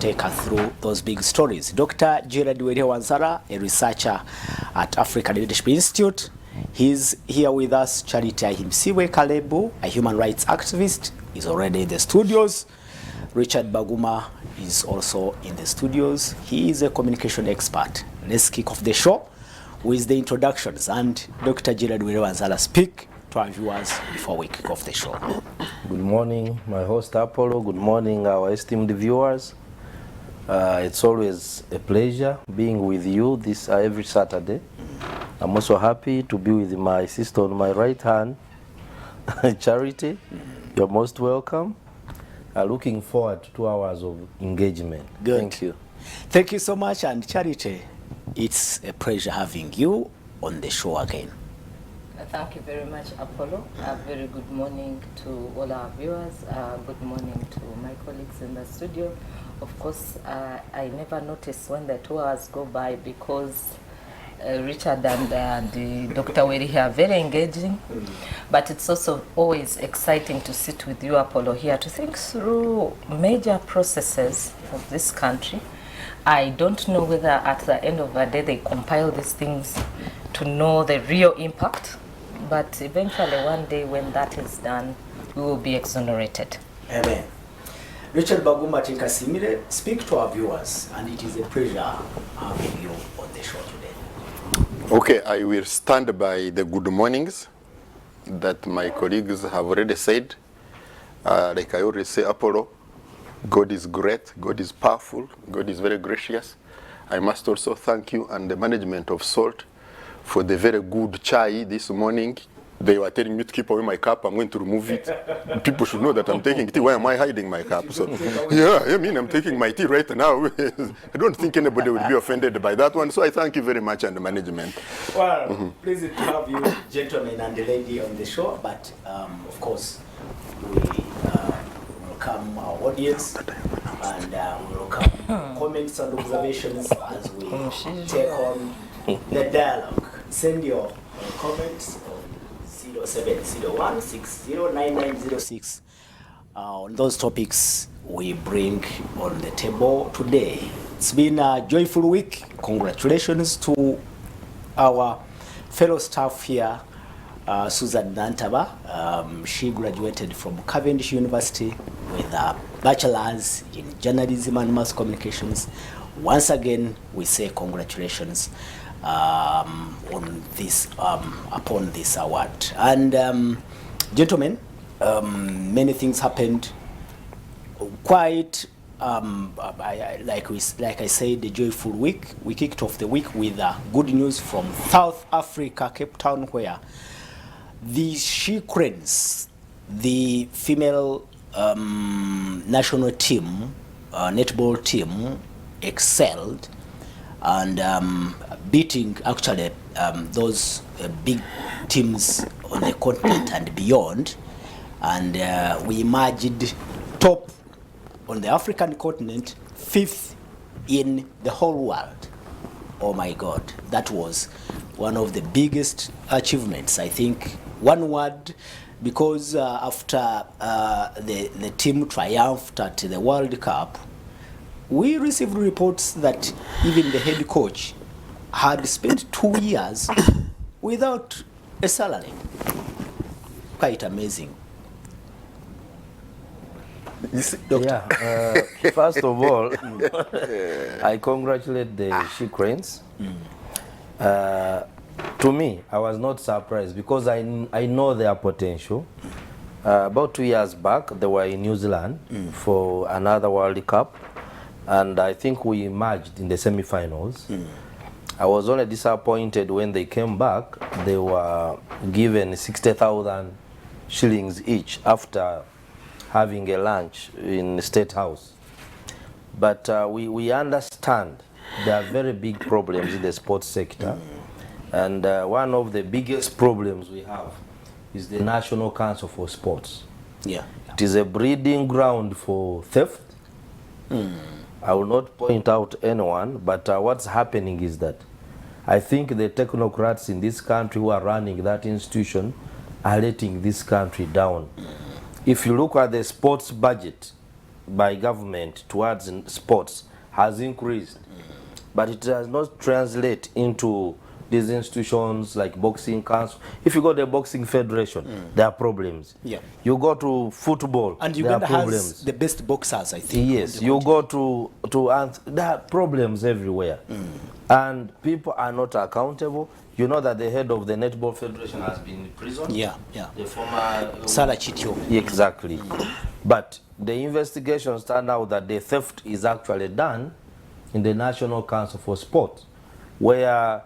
take us through those big stories. Dr. Gerard Wansala, a researcher at African Leadership Institute. He's here with us. Charity Ahimsiwe Kalebu, a human rights activist, is already in the studios. Richard Baguma is also in the studios. He is a communication expert. Let's kick off the show with the introductions, and Dr. Gerard Wansala, speak to our viewers before we kick off the show. Good morning, my host Apollo. Good morning, our esteemed viewers. It's always a pleasure being with you this every Saturday. I'm also happy to be with my sister on my right hand, Charity. You're most welcome. Looking forward to 2 hours of engagement. Good. Thank you. Thank you so much, and Charity, it's a pleasure having you on the show again. Thank you very much, Apollo. A very good morning to all our viewers. Good morning to my colleagues in the studio. Of course, I never notice when the 2 hours go by because Richard and the Dr. Weri are very engaging. But it's also always exciting to sit with you, Apollo, here to think through major processes of this country. I don't know whether at the end of the day they compile these things to know the real impact. But eventually, one day when that is done, we will be exonerated. Amen. Richard Baguma Tinkasimire, speak to our viewers, and it is a pleasure having you on the show today. Okay, I will stand by the good mornings that my colleagues have already said. Like I always say, Apollo, God is great, God is powerful, God is very gracious. I must also thank you and the management of SALT for the very good chai this morning. They were telling me to keep away my cup. I'm going to remove it. People should know that I'm taking tea. Why am I hiding my cup? So, yeah, I mean, I'm taking my tea right now. I don't think anybody would be offended by that one. So I thank you very much and the management. Well, pleased to have you, gentlemen and the lady, on the show. But, of course, we welcome our audience and we welcome comments and observations as we take on the dialogue. Send your comments on 0701609906 on those topics we bring on the table today. It's been a joyful week. Congratulations to our fellow staff here, Susan Nantaba. She graduated from Cavendish University with a bachelor's in journalism and mass communications. Once again, we say congratulations on this upon this award. And gentlemen, many things happened. Quite like I said, the joyful week. We kicked off the week with good news from South Africa, Cape Town, where the She Cranes, the female national team, netball team, excelled and beating actually those big teams on the continent and beyond, and we emerged top on the African continent, 5th in the whole world. Oh my God, that was one of the biggest achievements. I think one word, because after the team triumphed at the World Cup, we received reports that even the head coach had spent 2 years without a salary. Quite amazing. Yeah, first of all, I congratulate the She Cranes. To me, I was not surprised because I know their potential. About 2 years back, they were in New Zealand for another World Cup, and I think we emerged in the semi-finals. I was only disappointed when they came back. They were given 60,000 shillings each after having a lunch in the State House. But we understand there are very big problems in the sports sector. And one of the biggest problems we have is the National Council for Sports. Yeah. It is a breeding ground for theft. I will not point out anyone, but what's happening is that I think the technocrats in this country who are running that institution are letting this country down. If you look at the sports budget by government towards sports has increased, but it does not translate into these institutions like boxing council. If you go to the boxing federation, there are problems. Yeah. You go to football, And there are Uganda problems. has the best boxers, I think. Yes, you go to there are problems everywhere, and people are not accountable. You know that the head of the Netball Federation has been in prison. Yeah, yeah. The former Sarah Chitio. Exactly. But the investigations turned out that the theft is actually done in the National Council for Sport, where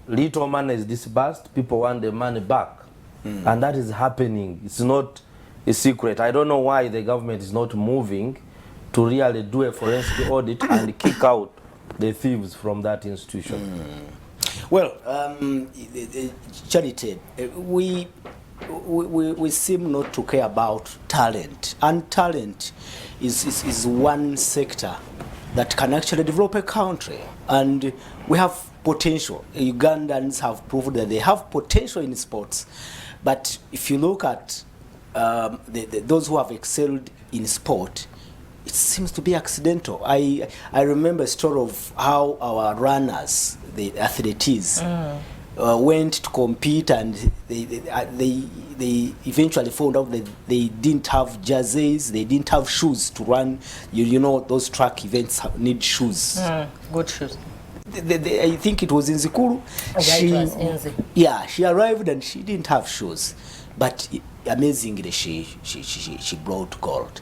little money is disbursed, people want the money back. And that is happening. It's not a secret. I don't know why the government is not moving to really do a forensic audit and kick out the thieves from that institution. Well, Charity, we seem not to care about talent, and talent is one sector that can actually develop a country, and we have potential. Ugandans have proved that they have potential in sports, but if you look at those who have excelled in sport, it seems to be accidental. I remember a story of how our runners, the athletes, went to compete, and they eventually found out that they didn't have jerseys, they didn't have shoes to run. You know, those track events need shoes. Good shoes. I think it was in Zikuru. Yeah, it was in Zikuru. Yeah, she arrived and she didn't have shoes, but amazingly she brought gold.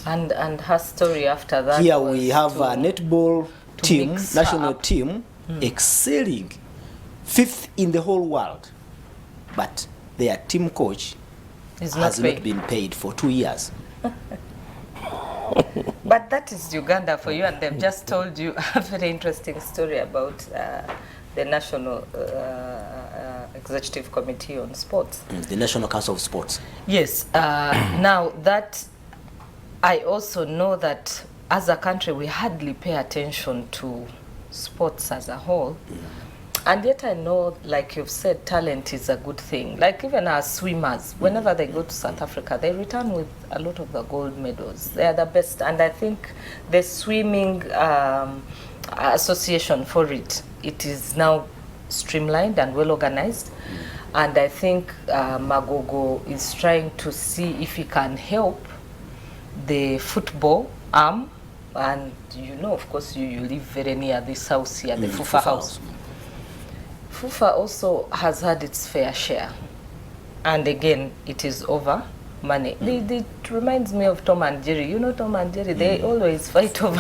And her story after that. Here we have a netball team, mix her national up. team, excelling, 5th in the whole world, but their team coach Is has not not been paid for 2 years. But that is Uganda for you, and they've just told you a very interesting story about the National Executive Committee on Sports. The National Council of Sports. Yes. Now that I also know that as a country we hardly pay attention to sports as a whole. And yet I know, like you've said, talent is a good thing. Like even our swimmers, whenever they go to South Africa, they return with a lot of the gold medals. They are the best. And I think the swimming association for it is now streamlined and well organized. And I think Magogo is trying to see if he can help the football arm. And you know, of course, you live very near this house here, the Fufa house. FUFA also has had its fair share, and again it is over money. It reminds me of Tom and Jerry. You know Tom and Jerry, they always fight over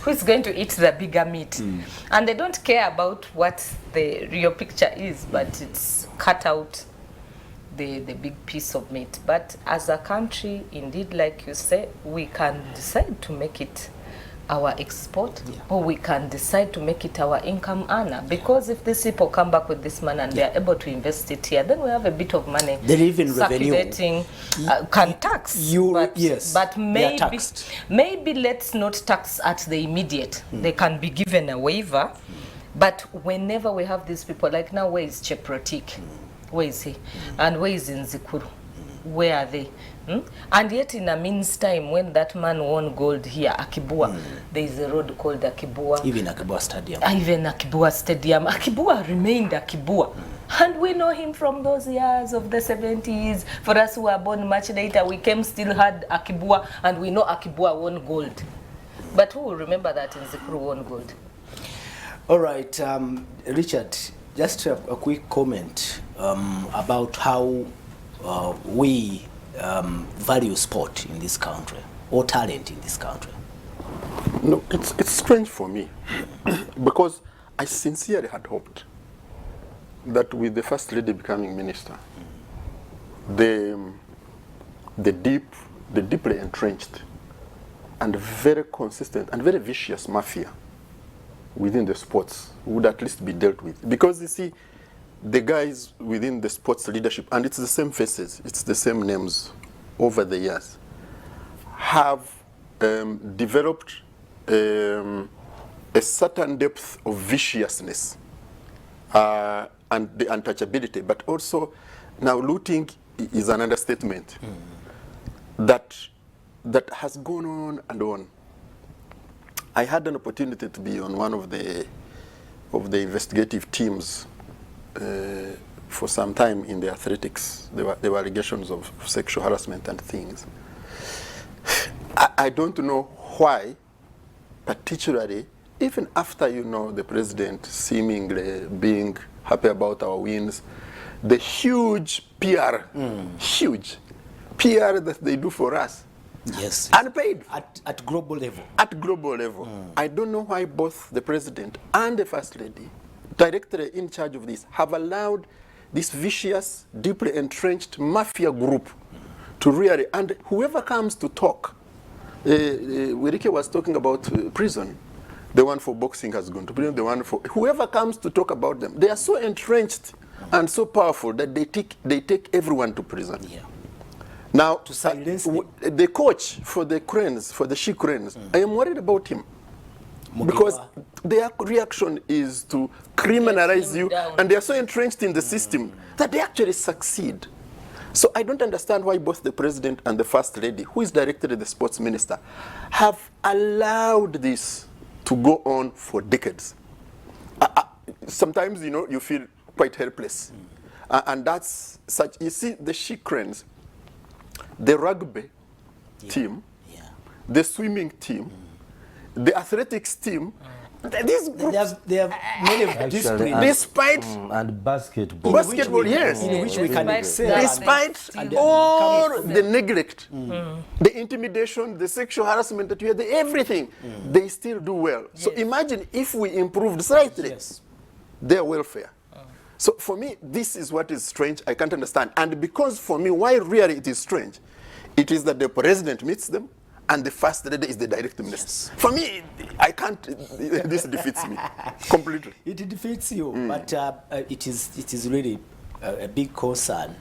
who's going to eat the bigger meat. And they don't care about what the real picture is, but it's cut out the big piece of meat. But as a country, indeed, like you say, we can decide to make it our export, or we can decide to make it our income earner, because if these people come back with this money and they are able to invest it here, then we have a bit of money circulating. Can tax, but maybe let's not tax at the immediate. They can be given a waiver, but whenever we have these people, like now, where is Cheprotik? Where is he? And where is Nzikuru? Where are they? And yet in a means time, when that man won gold here, Akibua, there is a road called Akibua. Even Akibua Stadium. Even Akibua Stadium. Akibua remained Akibua. And we know him from those years of the 70s. For us who were born much later, we still had Akibua, and we know Akibua won gold. But who will remember that Nzikuru won gold? All right, Richard, just a quick comment about how we value sport in this country, or talent in this country. No, it's strange for me because I sincerely had hoped that with the First Lady becoming minister, the deeply entrenched and very consistent and very vicious mafia within the sports would at least be dealt with. Because you see, the guys within the sports leadership, and it's the same faces, it's the same names over the years, have developed a certain depth of viciousness and the untouchability, but also now looting is an understatement. That that has gone on and on. I had an opportunity to be on one of the investigative teams for some time in the athletics. There were allegations of sexual harassment and things. I don't know why, particularly, even after, you know, the president seemingly being happy about our wins, the huge PR, huge PR that they do for us, Yes. unpaid. At global level. At global level. I don't know why both the president and the first lady, directly in charge of this, have allowed this vicious, deeply entrenched mafia group to really, and whoever comes to talk, Wirike was talking about prison. The one for boxing has gone to prison, the one for, whoever comes to talk about them, they are so entrenched and so powerful that they take everyone to prison. Yeah. Now, To silence them. the coach for the cranes, for the she cranes, I am worried about him. Because their reaction is to criminalize you, down. and they are so entrenched in the system that they actually succeed. So I don't understand why both the president and the first lady, who is directly the sports minister, have allowed this to go on for decades. Sometimes, you know, you feel quite helpless. And that's such, you see, the she cranes, the rugby team, the swimming team, the athletics team, these groups, They have many disciplines. despite And basketball. basketball, yes, In which we can Despite excel. that, despite and all become- the neglect, the intimidation, the sexual harassment that we had, everything, they still do well. So imagine if we improved slightly Yes. their welfare. So for me, this is what is strange. I can't understand. And because for me, why really it is strange, it is that the president meets them and the first lady is the direct minister. For me, I can't, this defeats me completely. It defeats you, but it is really a big concern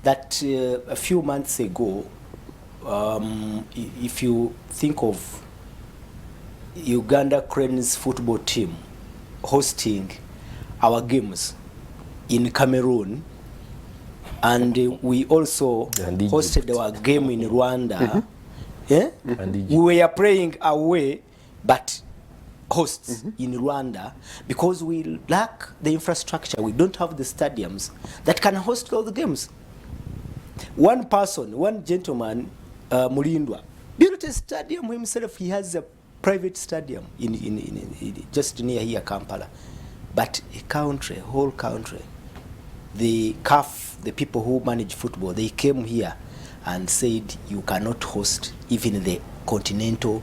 that a few months ago, if you think of Uganda Cranes football team hosting our games in Cameroon, and we also And Egypt. hosted our game in Rwanda. Yeah? And Egypt. We were playing away, but hosts in Rwanda, because we lack the infrastructure. We don't have the stadiums that can host all the games. One person, one gentleman, Mulindwa, built a stadium himself. He has a private stadium in just near here, Kampala. But a country, whole country, the CAF, the people who manage football, they came here and said you cannot host even the continental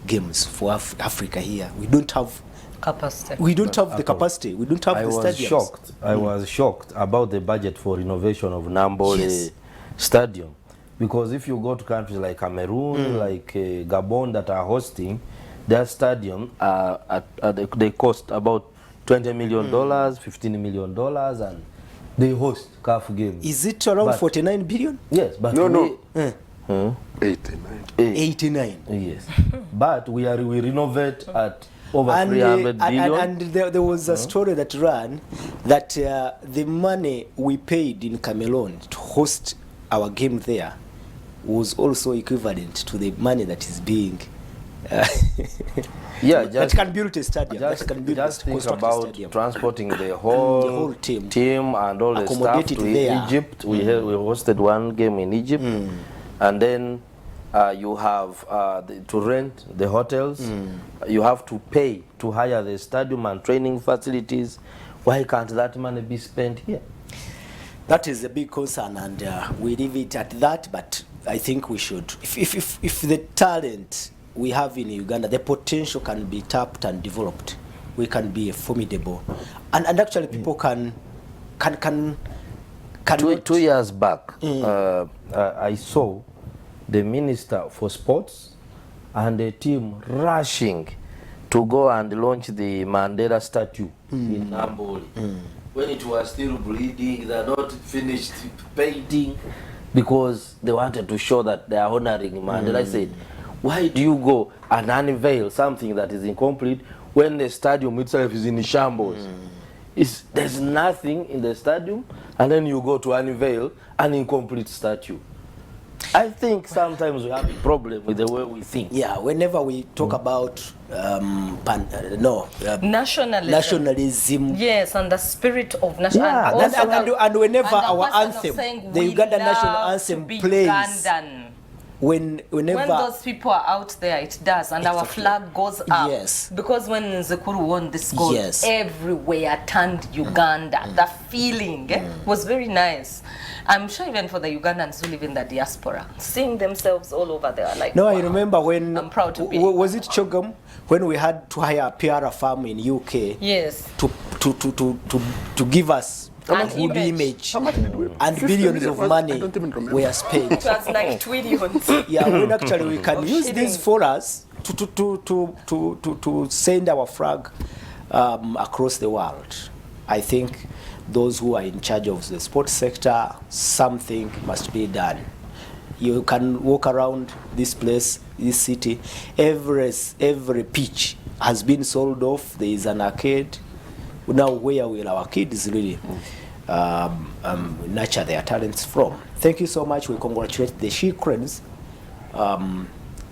games for Africa here. We don't have Capacity. the capacity. We don't have I the was stadiums. shocked. I was shocked about the budget for renovation of Nambole Yes. Stadium, because if you go to countries like Cameroon, like Gabon that are hosting, their stadium they cost about $20 million, $15 million, and they host CAF games. Is it around But- 49 billion? Yes, but No, no. Eh, 89. 89. Yes, but we renovate at over 300 billion. And there was a story that ran that the money we paid in Cameroon to host our game there was also equivalent to the money that is being Yeah, that just can build a stadium. just, that can build just think construct a about stadium. transporting the whole team. and all the stuff Accommodate it to there. Egypt. We hosted one game in Egypt, and then you have to rent the hotels. You have to pay to hire the stadium and training facilities. Why can't that money be spent here? That is a big concern, and we leave it at that. But I think we should, if the talent we have in Uganda, the potential can be tapped and developed, we can be formidable, and actually people can. Two years back, I saw the Minister for Sports and the team rushing to go and launch the Mandela statue in Nambole. When it was still bleeding, they're not finished painting because they wanted to show that they are honoring Mandela. I said, why do you go and unveil something that is incomplete when the stadium itself is in shambles? There's nothing in the stadium, and then you go to unveil an incomplete statue. I think sometimes we have a problem with the way we think. Yeah, whenever we talk about nationalism. Yes, and the spirit of national. Yeah, and whenever and our anthem, the Ugandan national anthem plays. Ugandan. Whenever when those people are out there, it does, and our flag goes up. Yes. Because when Zekuru won this gold, yes, everywhere turned Uganda. The feeling was very nice. I'm sure even for the Ugandans who live in the diaspora, seeing themselves all over there, like. No, wow, I remember when. I'm proud to be. Was it Chogam when we had to hire a PR firm in UK? Yes. To give us a good image, and billions of money were spent. It was like trillions. Yeah, when actually we can use this for us to send our flag across the world. I think those who are in charge of the sports sector, something must be done. You can walk around this place, this city, every pitch has been sold off. There is an arcade. Now where will our kids really nurture their talents from? Thank you so much. We congratulate the Shikrens,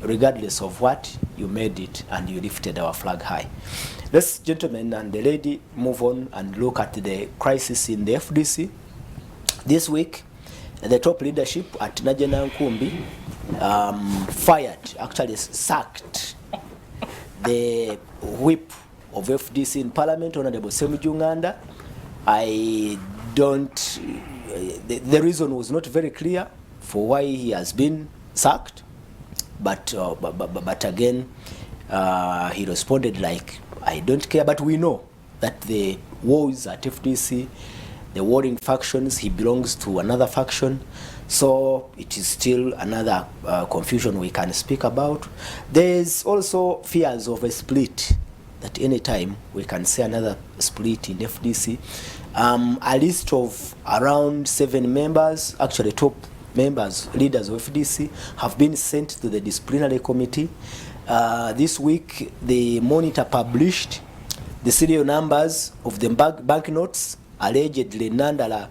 regardless of what, you made it and you lifted our flag high. Let's, gentlemen and the lady, move on and look at the crisis in the FDC. This week, the top leadership at Najena Nkumbi fired, actually sacked the whip of FDC in Parliament, Honorable Ssemujju Nganda. The reason was not very clear for why he has been sacked, but again, he responded like, I don't care, but we know that the woes at FDC, the warring factions, he belongs to another faction, so it is still another confusion we can speak about. There's also fears of a split, that any time we can see another split in FDC. A list of around 7 members, actually top members, leaders of FDC, have been sent to the disciplinary committee. This week, the Monitor published the serial numbers of the banknotes, allegedly Nandala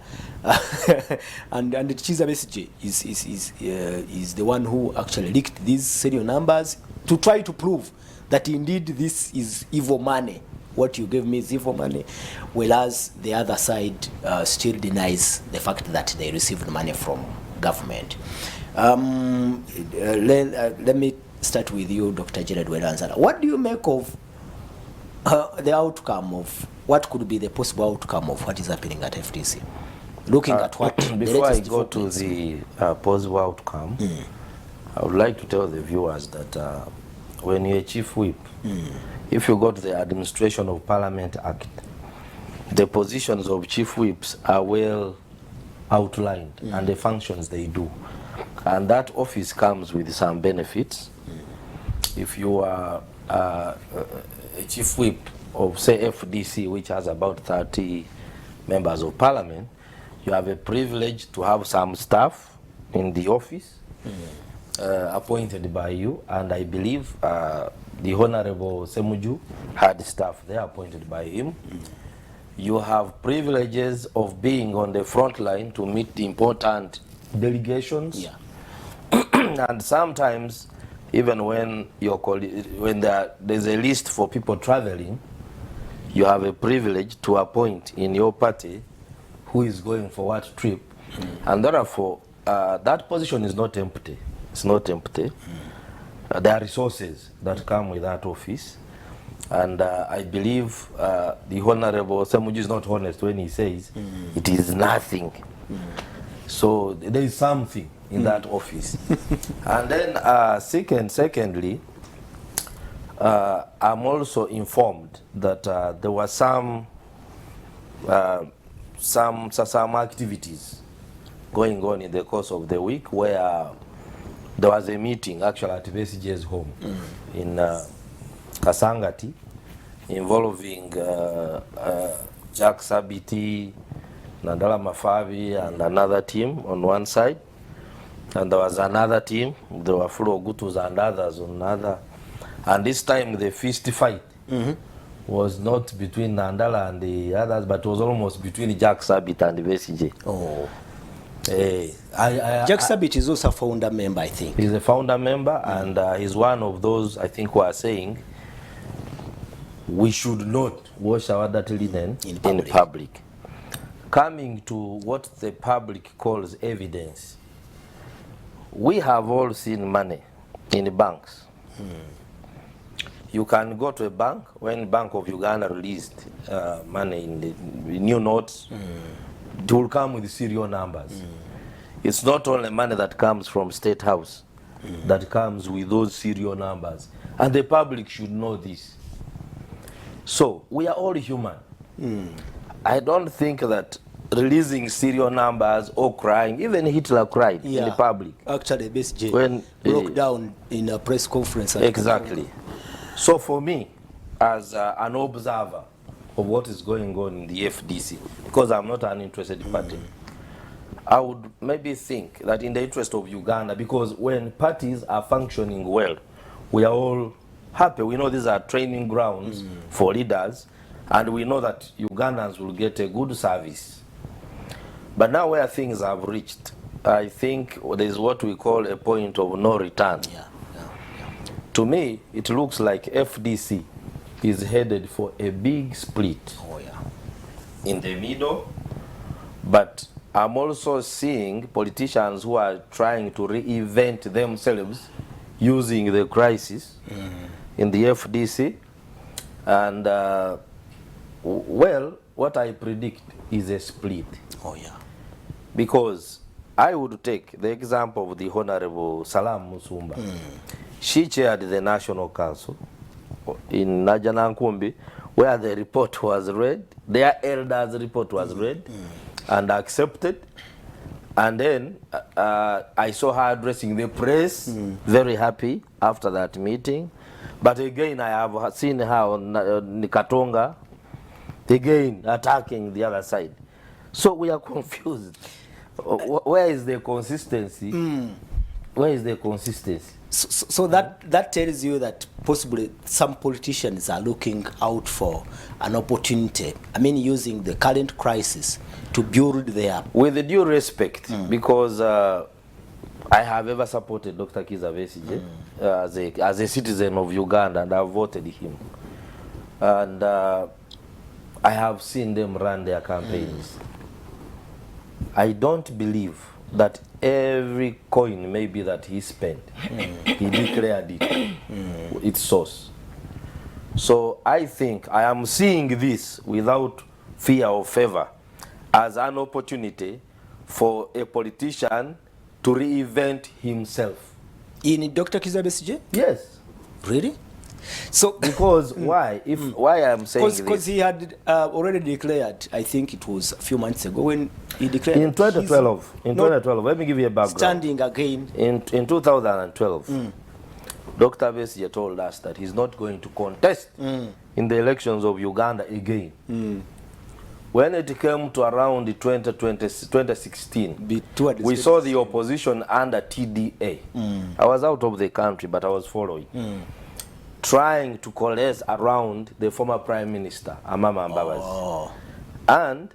and Chiza Besige is the one who actually leaked these serial numbers to try to prove that indeed this is evil money. What you gave me is evil money, whereas the other side still denies the fact that they received money from government. Let me start with you, Dr. Jared Welanzala. What do you make of the outcome of what could be the possible outcome of what is happening at FDC? Looking at what before I go to the possible outcome, I would like to tell the viewers that when you're a chief whip, if you go to the Administration of Parliament Act, the positions of chief whips are well outlined and the functions they do. And that office comes with some benefits. If you are a chief whip of, say, FDC, which has about 30 members of parliament, you have a privilege to have some staff in the office appointed by you, and I believe the Honorable Ssemujju had staff there appointed by him. You have privileges of being on the front line to meet the important delegations. Yeah. And sometimes, even when there's a list for people traveling, you have a privilege to appoint in your party who is going for what trip. And therefore, that position is not empty. It's not empty. There are resources that come with that office. And I believe the Honorable Ssemujju is not honest when he says it is nothing. So there is something in that office. And then secondly, I'm also informed that there were some activities going on in the course of the week where there was a meeting actually at Besige's home in Kasangati involving Jack Sabiti, Nandala Mafabi and another team on one side, and there was another team, there were Flo Gutus and others on another, and this time the fist fight was not between Nandala and the others, but was almost between Jack Sabit and Besige. Oh. Jack Sabit is also a founder member, I think. He's a founder member, and he's one of those, I think, who are saying we should not wash our dirty linen in public. Coming to what the public calls evidence, we have all seen money in banks. You can go to a bank. When Bank of Uganda released money in the new notes, it will come with serial numbers. It's not only money that comes from State House that comes with those serial numbers, and the public should know this. So we are all human. I don't think that releasing serial numbers or crying, even Hitler cried in the public. Actually, BSJ when broke down in a press conference. Exactly. So for me, as an observer of what is going on in the FDC, because I'm not an interested party, I would maybe think that in the interest of Uganda, because when parties are functioning well, we are all happy. We know these are training grounds for leaders, and we know that Ugandans will get a good service. But now where things have reached, I think there is what we call a point of no return. To me, it looks like FDC is headed for a big split in the middle, but I'm also seeing politicians who are trying to reinvent themselves using the crisis in the FDC. And well, what I predict is a split. Because I would take the example of the Honorable Salam Musumba. She chaired the National Council in Najanankumbi, where the report was read, their elders' report was read and accepted. And then I saw her addressing the press, very happy after that meeting. But again, I have seen her on Nikatonga, again attacking the other side. So we are confused. Where is the consistency? Where is the consistency? So that tells you that possibly some politicians are looking out for an opportunity. I mean, using the current crisis to build their... With the due respect, because I have ever supported Dr. Kizza Besigye as a citizen of Uganda, and I've voted him. And I have seen them run their campaigns. I don't believe that every coin maybe that he spent, he declared it, its source. So I think I am seeing this without fear or favor as an opportunity for a politician to reinvent himself. In Dr. Kizza Besigye? Yes. Really? So because why? Why I'm saying this? Because he had already declared, I think it was a few months ago when he declared in 2012. In 2012, let me give you a background. Standing again. In 2012, Dr. Besigye told us that he's not going to contest in the elections of Uganda again. When it came to around 2016, we saw the opposition under TDA. I was out of the country, but I was following. Trying to coalesce around the former Prime Minister, Amama Mbabazi. And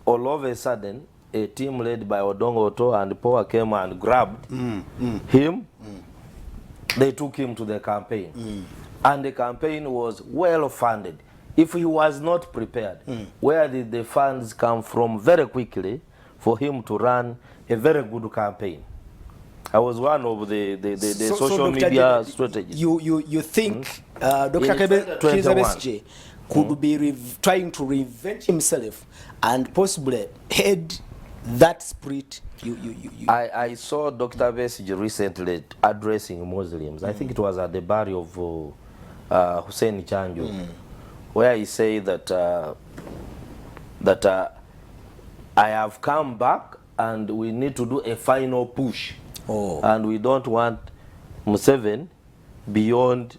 all of a sudden, a team led by Odongo Oto and Poa came and grabbed him. They took him to the campaign. And the campaign was well funded. If he was not prepared, where did the funds come from very quickly for him to run a very good campaign? I was one of the social media strategists. You think Dr. Kizza Besigye could be trying to reinvent himself and possibly head that spirit? I saw Dr. Besigye recently addressing Muslims. I think it was at the burial of Hussein Chanjo, where he said that I have come back and we need to do a final push. And we don't want Museveni beyond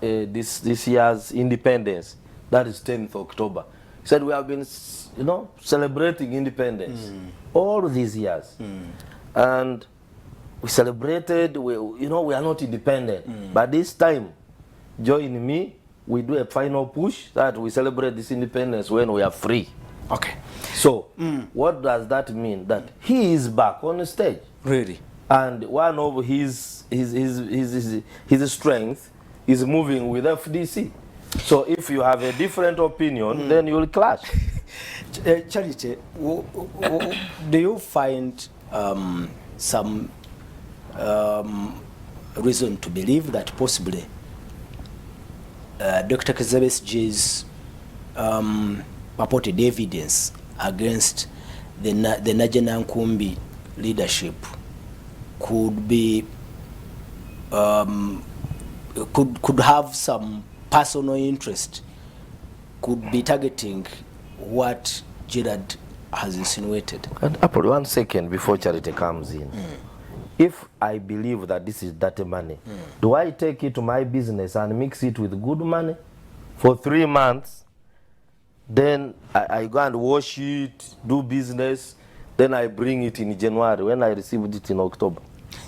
this year's independence. That is 10th October. He said we have been, celebrating independence all these years, and we celebrated. We are not independent, but this time, join me. We do a final push that we celebrate this independence when we are free. Okay. So what does that mean? That he is back on the stage. Really? And one of his strength is moving with FDC. So if you have a different opinion, then you'll clash. Charity, do you find some reason to believe that possibly Dr. Kizabes's purported evidence against the Najana Nkumbi leadership could be could have some personal interest, could be targeting what Gerard has insinuated? And Apple, 1 second before Charity comes in. If I believe that this is dirty money, do I take it to my business and mix it with good money for 3 months? Then I go and wash it, do business, then I bring it in January when I received it in October.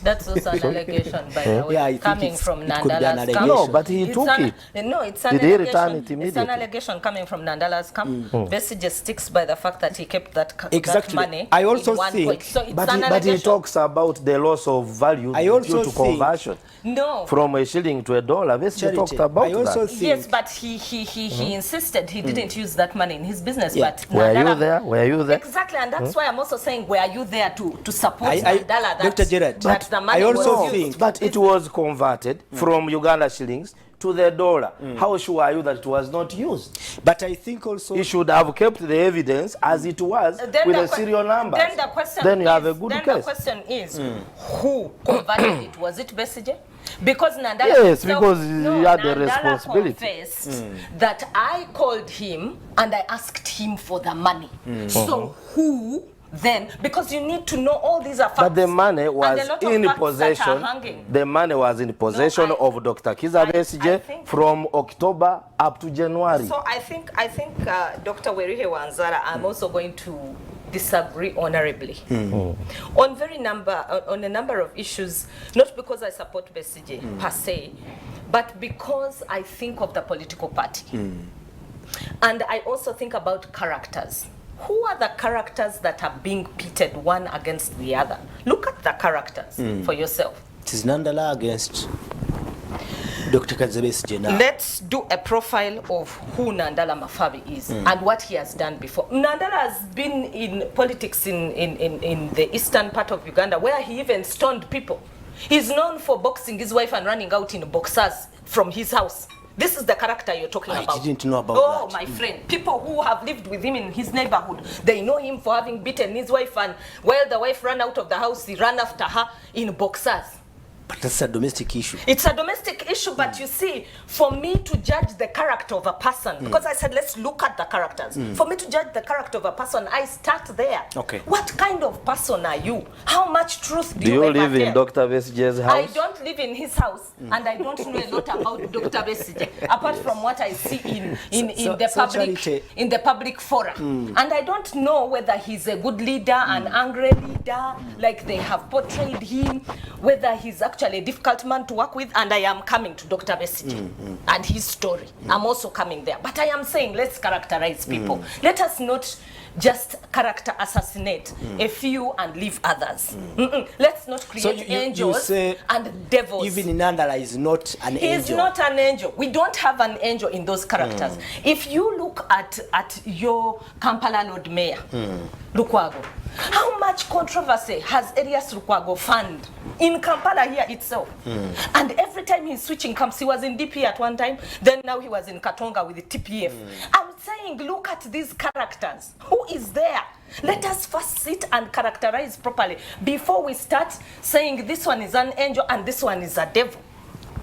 That's also an allegation, by the way, Yeah, coming from Nandala's camp. No, but he took it. No, it's an Did he return allegation. it It's immediately? an allegation coming from Nandala's camp. Bessie just sticks by the fact that he kept that Exactly. money. I also in one think- point. So it's But an he allegation. talks about the loss of value I also due to think- conversion No. from a shilling to a dollar. Bessie Charity, talked about I also that. think Yes, but he insisted he didn't use that money in his business. Yeah. But Were you Nandala- there? Were you there? Exactly, and that's why I'm also saying, were you there to support I- Nandala? That, Dr. Gerard, that but the money I also was think- used. But it was converted from Uganda shillings to the dollar. How sure are you that it was not used? But I think also He should have kept the evidence as it was Then with the the que- serial numbers. Then the question Then you is, have a good then case. the question is, who converted it? Was it Besije? Because Nandala Yes, himself- because he had the Nandala responsibility. confessed that I called him and I asked him for the money. So who then? Because you need to know all these are facts. But the money And was a lot of in facts that are possession. hanging. The money was in possession I- of Dr. Kiza I Besigye think- from October up to January. So I think Dr. Werihe Wanzara, I'm also going to disagree honorably on on a number of issues, not because I support Besigye per se, but because I think of the political party. And I also think about characters. Who are the characters that are being pitted one against the other? Look at the characters for yourself. it is Nandala against Dr. Kizabes's now. Let's do a profile of who Nandala Mafabi is and what he has done before. Nandala has been in politics in the eastern part of Uganda, where he even stoned people. He's known for boxing his wife and running out in boxers from his house. This is the character you're talking I about. didn't know about Oh, that. my friend. People who have lived with him in his neighborhood, they know him for having beaten his wife, and while the wife ran out of the house, he ran after her in boxers. But that's a domestic issue. It's a domestic issue, but you see, for me to judge the character of a person, because I said let's look at the characters. For me to judge the character of a person, I start there. Okay. What kind of person are you? How much truth Do you ever live in tell? Dr. Besigye's I house? don't live in his house, and I don't know a lot about Dr. Besigye, apart from what I see in the public forum. And I don't know whether he's a good leader, an angry leader, like they have portrayed him, whether he's actually a difficult man to work with. And I am coming to Dr. Besigye and his story. I'm also coming there. But I am saying let's characterize people. Let us not just character assassinate a few and leave others. Let's not create So you angels say and devils. Even Nandala is not an He is angel. not an angel. We don't have an angel in those characters. If you look at your Kampala Lord Mayor, Lukwago, how much controversy has Elias Lukwago found in Kampala here itself? And every time he's switching camps, he was in DP at one time, then now he was in Katonga with the TPF. I'm saying, look at these characters. Who is there? Let us first sit and characterize properly before we start saying this one is an angel and this one is a devil.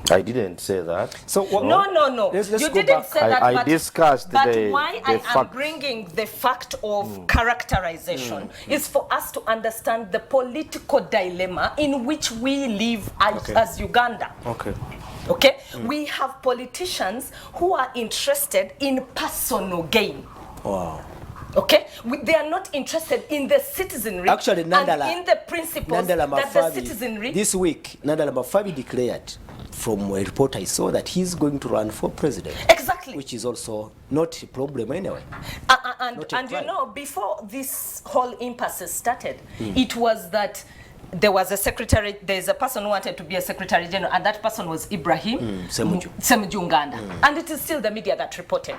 I didn't say that. So what, No. Let's You go didn't back. say that. I discussed but the- why the I am facts. bringing the fact of characterization is for us to understand the political dilemma in which we live as Uganda. Okay. Okay? We have politicians who are interested in personal gain. Wow. Okay? They are not interested in the citizenry Actually, Nandala, and in the principles Nandala that the Mafabi, citizenry... this week, Nandala Mafabi declared from a report I saw that he's going to run for president. Exactly. Which is also not a problem anyway. And you know, before this whole impasse started, it was that there was a secretary, there's a person who wanted to be a secretary general, and that person was Ibrahim Ssemujju Nganda. And it is still the media that reported.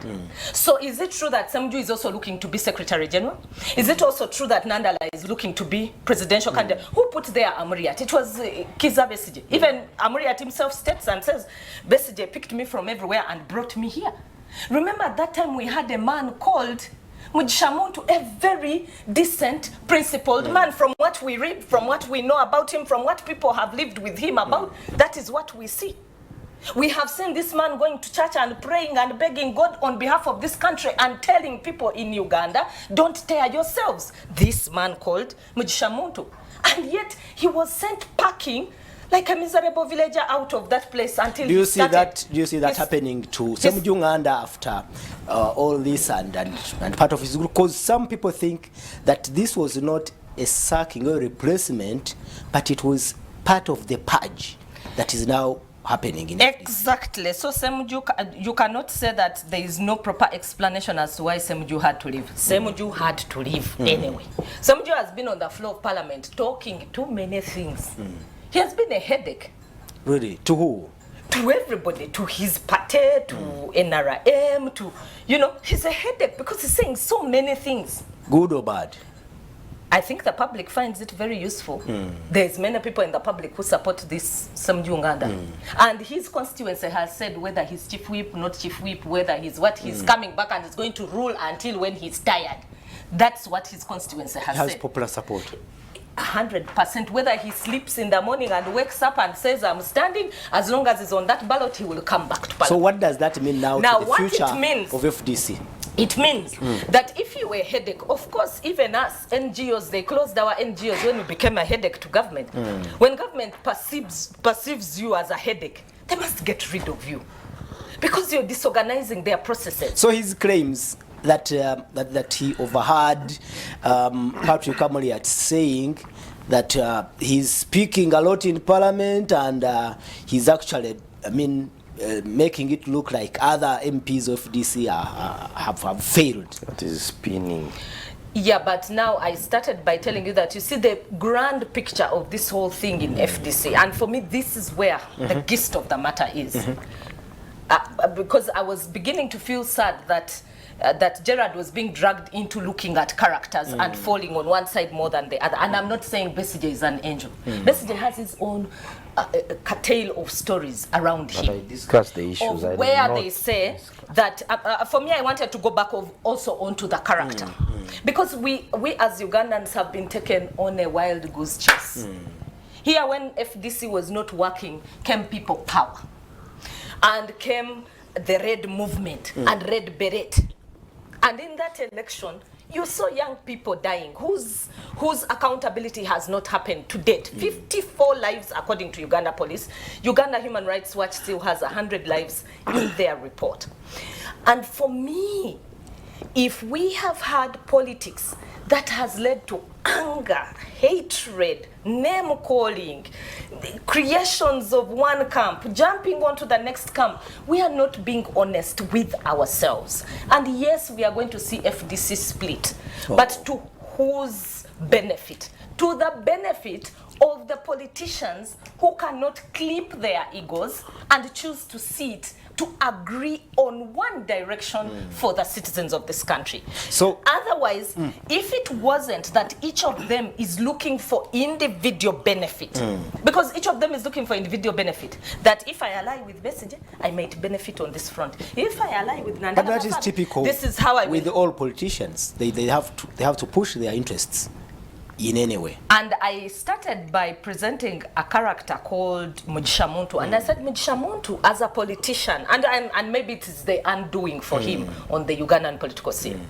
So is it true that Ssemujju is also looking to be secretary general? Is it also true that Nandala is looking to be presidential candidate? Who put there Amuriat? It was Kizza Besigye. Even Amuriat himself states and says, Besigye picked me from everywhere and brought me here. Remember at that time we had a man called Mugisha Muntu, a very decent, principled man. From what we read, from what we know about him, from what people have lived with him about, that is what we see. We have seen this man going to church and praying and begging God on behalf of this country and telling people in Uganda, don't tear yourselves. This man called Mugisha Muntu. And yet he was sent packing like a miserable villager out of that place until do you see that happening to Ssemujju Nganda after all this and part of his group? Because some people think that this was not a sacking or replacement, but it was part of the purge that is now happening in exactly. So Ssemujju, you cannot say that there is no proper explanation as to why Ssemujju had to leave. Ssemujju had to leave anyway. Ssemujju has been on the floor of parliament talking too many things. He has been a headache. Really? To who? To everybody, to his party, to NRM, to, you know, he's a headache because he's saying so many things. Good or bad? I think the public finds it very useful. There's many people in the public who support this Ssemujju Nganda. And his constituency has said whether he's chief whip, not chief whip, whether he's what, he's coming back and is going to rule until when he's tired. That's what his constituency has said. He has popular support. 100%. Whether he sleeps in the morning and wakes up and says, I'm standing, as long as he's on that ballot, he will come back to parliament. So what does that mean now to the future of FDC? It means that if you were a headache, of course, even us, NGOs, they closed our NGOs when we became a headache to government. When government perceives you as a headache, they must get rid of you because you're disorganizing their processes. So his claims that that he overheard Patrick Amuriat saying that he's speaking a lot in parliament and he's actually, making it look like other MPs of FDC have failed. That is spinning. Yeah, but now I started by telling you that you see the grand picture of this whole thing in FDC. And for me, this is where the gist of the matter is. Because I was beginning to feel sad that that Gerard was being dragged into looking at characters and falling on one side more than the other. And I'm not saying Besigye is an angel. Besigye has his own tale of stories around him. But I discussed the issues. Of where they say that, for me, I wanted to go back also onto the character. Because we as Ugandans have been taken on a wild goose chase. Here, when FDC was not working, came people power. And came the Red Movement and Red Beret. And in that election, you saw young people dying whose accountability has not happened to date. 54 lives according to Uganda Police. Uganda Human Rights Watch still has 100 lives in their report. And for me, if we have had politics that has led to anger, hatred, name-calling, creations of one camp, jumping onto the next camp, we are not being honest with ourselves. And yes, we are going to see FDC split. But to whose benefit? To the benefit of the politicians who cannot clip their egos and choose to sit to agree on one direction for the citizens of this country. So otherwise, if it wasn't that each of them is looking for individual benefit, because each of them is looking for individual benefit, that if I ally with Besigye, I might benefit on this front. If I ally with Nandala, but that is typical. This is how I with all politicians. They have to push their interests in any way. And I started by presenting a character called Mugisha Muntu, and I said Mugisha Muntu as a politician, and maybe it is the undoing for him on the Ugandan political scene,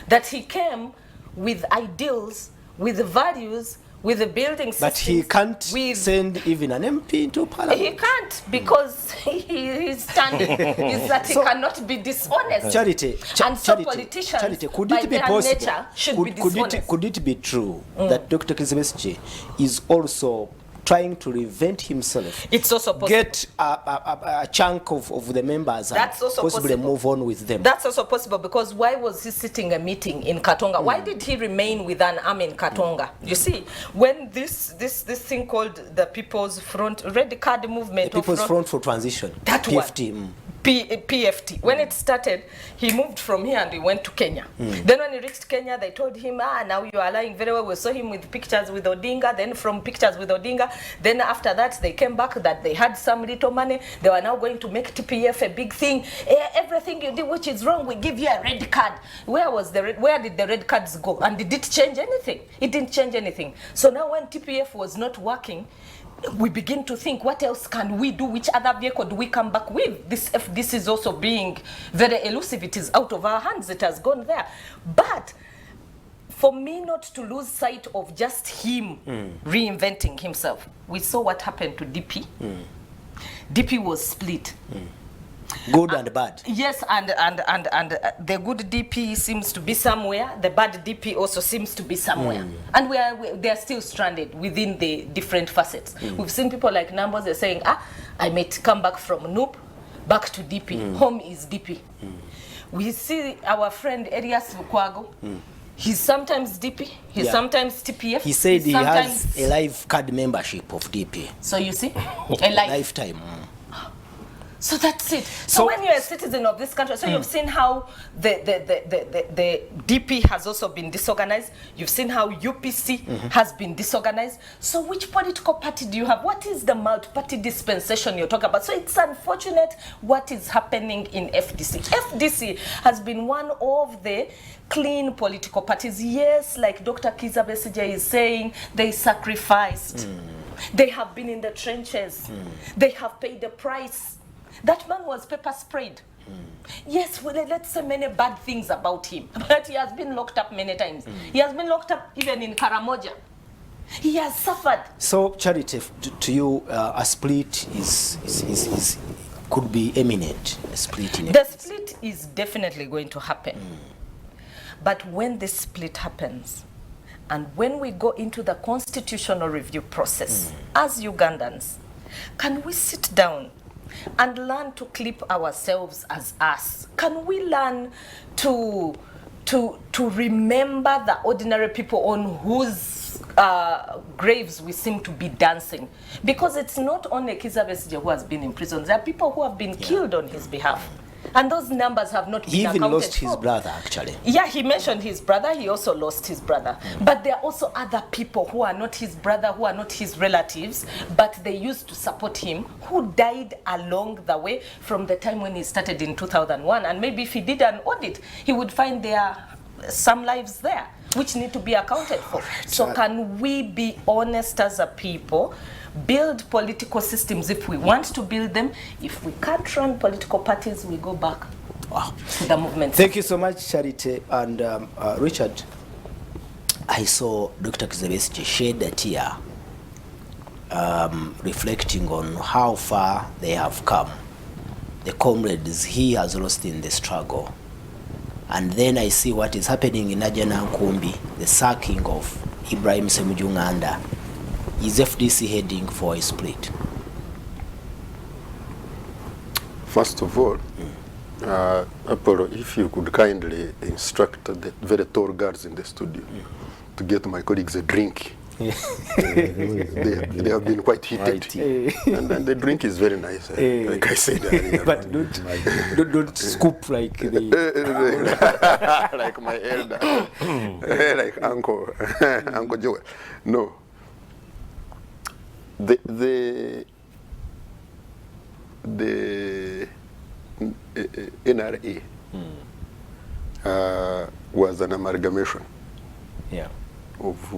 that he came with ideals, with values, with the building systems. But he can't send even an MP into parliament. He can't, because his standing is that he cannot be dishonest. Charity, politicians, could it be possible? Could it be true that Dr. Kizza Besigye is also trying to reinvent himself. It's also possible. Get a chunk of the members That's and also possibly possible. move on with them. That's also possible, because why was he sitting a meeting in Katonga? Why did he remain with an arm in Katonga? You see, when this thing called the People's Front, Red Card Movement, The People's Front for Transition, that PFT. one. PFT. When it started, he moved from here and he went to Kenya. Then when he reached Kenya, they told him, now you are lying very well. We saw him with pictures with Odinga. Then from pictures with Odinga, then after that, they came back that they had some little money. They were now going to make TPF a big thing. Everything you did which is wrong, we give you a red card. Where did the red cards go? And did it change anything? It didn't change anything. So now when TPF was not working, we begin to think, what else can we do? Which other vehicle do we come back with? This FDC is also being very elusive. It is out of our hands. It has gone there. But for me not to lose sight of just him reinventing himself, we saw what happened to DP. DP was split. Good and bad. Yes, and the good DP seems to be somewhere. The bad DP also seems to be somewhere. And they are still stranded within the different facets. We've seen people like Numbers, they're saying, I might come back from Noop, back to DP. Home is DP. We see our friend Elias Lukwago. He's sometimes DP, he's sometimes TPF. He said he has a life card membership of DP. So you see, a lifetime. So that's it. So when you're a citizen of this country, so you've seen how the DP has also been disorganized. You've seen how UPC has been disorganized. So which political party do you have? What is the multi-party dispensation you're talking about? So it's unfortunate what is happening in FDC. FDC has been one of the clean political parties. Yes, like Dr. Kizza Besigye is saying, they sacrificed. They have been in the trenches. They have paid the price. That man was pepper sprayed. Yes, well, let's say many bad things about him, but he has been locked up many times. He has been locked up even in Karamoja. He has suffered. So, Charity, to you, a split could be imminent. A split in the split is definitely going to happen. But when this split happens, and when we go into the constitutional review process, as Ugandans, can we sit down and learn to clip ourselves as us? Can we learn to remember the ordinary people on whose graves we seem to be dancing? Because it's not only Kizza Besigye who has been in prison. There are people who have been killed on his behalf. And those numbers have not been accounted for. He even lost his brother, actually. Yeah, he mentioned his brother. He also lost his brother. But there are also other people who are not his brother, who are not his relatives, but they used to support him, who died along the way from the time when he started in 2001. And maybe if he did an audit, he would find there are some lives there which need to be accounted for. So can we be honest as a people? Build political systems if we want to build them. If we can't run political parties, we go back to the movement. Thank you so much, Charity. And Richard, I saw Dr. Kizza Besigye shed a tear, reflecting on how far they have come, the comrades he has lost in the struggle. And then I see what is happening in Ajana Nkumbi, the sacking of Ibrahim Semujunganda. Is FDC heading for a split? First of all, Apollo, if you could kindly instruct the very tall guards in the studio to get my colleagues a drink. They have been quite heated. And the drink is very nice, like I said earlier. But don't scoop like the... like my elder, like Uncle Joel. No. The NRA was an amalgamation of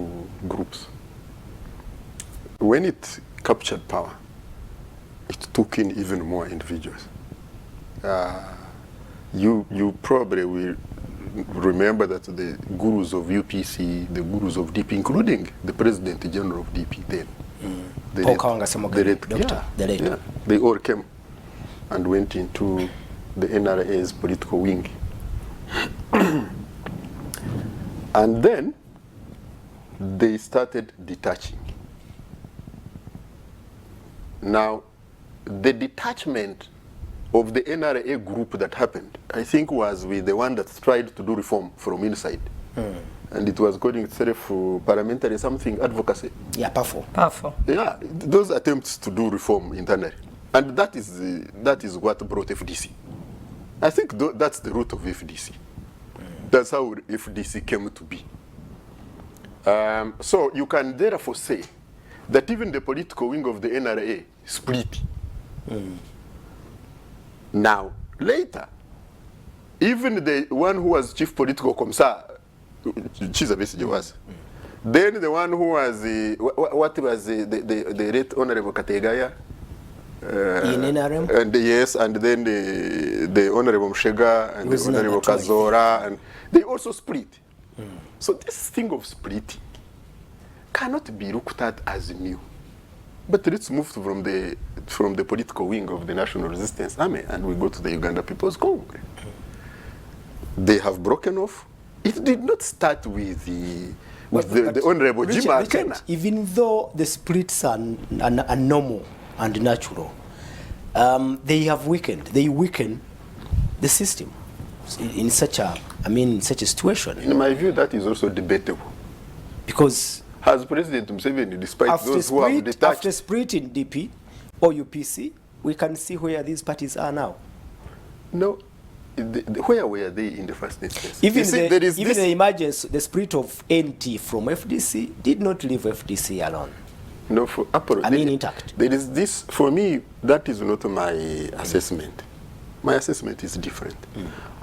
groups. When it captured power, it took in even more individuals. You probably will remember that the gurus of UPC, the gurus of DP, including the President General of DP then, they all came and went into the NRA's political wing. And then they started detaching. Now, the detachment of the NRA group that happened, I think, was with the one that tried to do reform from inside. And it was calling itself parliamentary something advocacy. Yeah, powerful. Powerful. Yeah, those attempts to do reform internally. And that is what brought FDC. I think that's the root of FDC. That's how FDC came to be. So you can therefore say that even the political wing of the NRA split. Now, later, even the one who was chief political commissar, Chiza Besigye was, then the one who was what was the late Honorable Kategaya, In NRM? and yes, and then the Honorable Mshega and the Honorable Kazora, and they also split. So this thing of splitting cannot be looked at as new. But let's move from the political wing of the National Resistance Army and we go to the Uganda People's Congress. They have broken off. It did not start with the Honorable Jim Akena. Even though the splits are normal and natural, they have weakened. They weaken the system in such a situation. In my view, that is also debatable. Because has President Museveni, despite those who have detached... After splitting DP or UPC, we can see where these parties are now. No. Where were they in the first instance? Even the emergence, the split of NT from FDC did not leave FDC alone. No, for intact. There is this, for me, that is not my assessment. My assessment is different.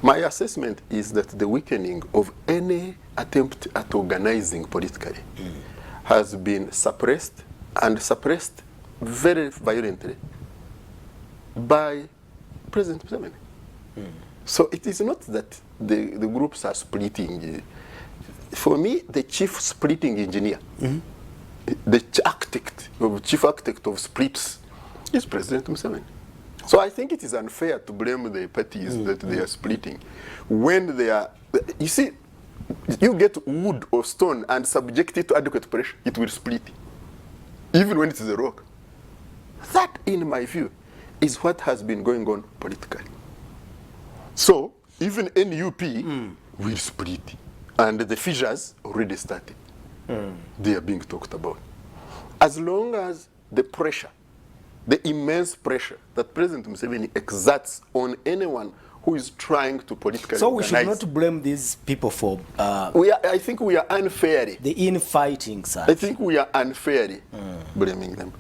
My assessment is that the weakening of any attempt at organizing politically has been suppressed, and suppressed very violently by President Museveni. So it is not that the groups are splitting. For me, the chief splitting engineer, the chief architect of splits is President Museveni. So I think it is unfair to blame the parties that they are splitting. When they are, you see, you get wood or stone and subject it to adequate pressure, it will split. Even when it is a rock. That, in my view, is what has been going on politically. So, even NUP will split. And the fissures already started. They are being talked about. As long as the pressure, the immense pressure that President Museveni exerts on anyone who is trying to politically So we organize, should not blame these people for I think we are unfairly. the infighting, sir. I think we are unfairly blaming them.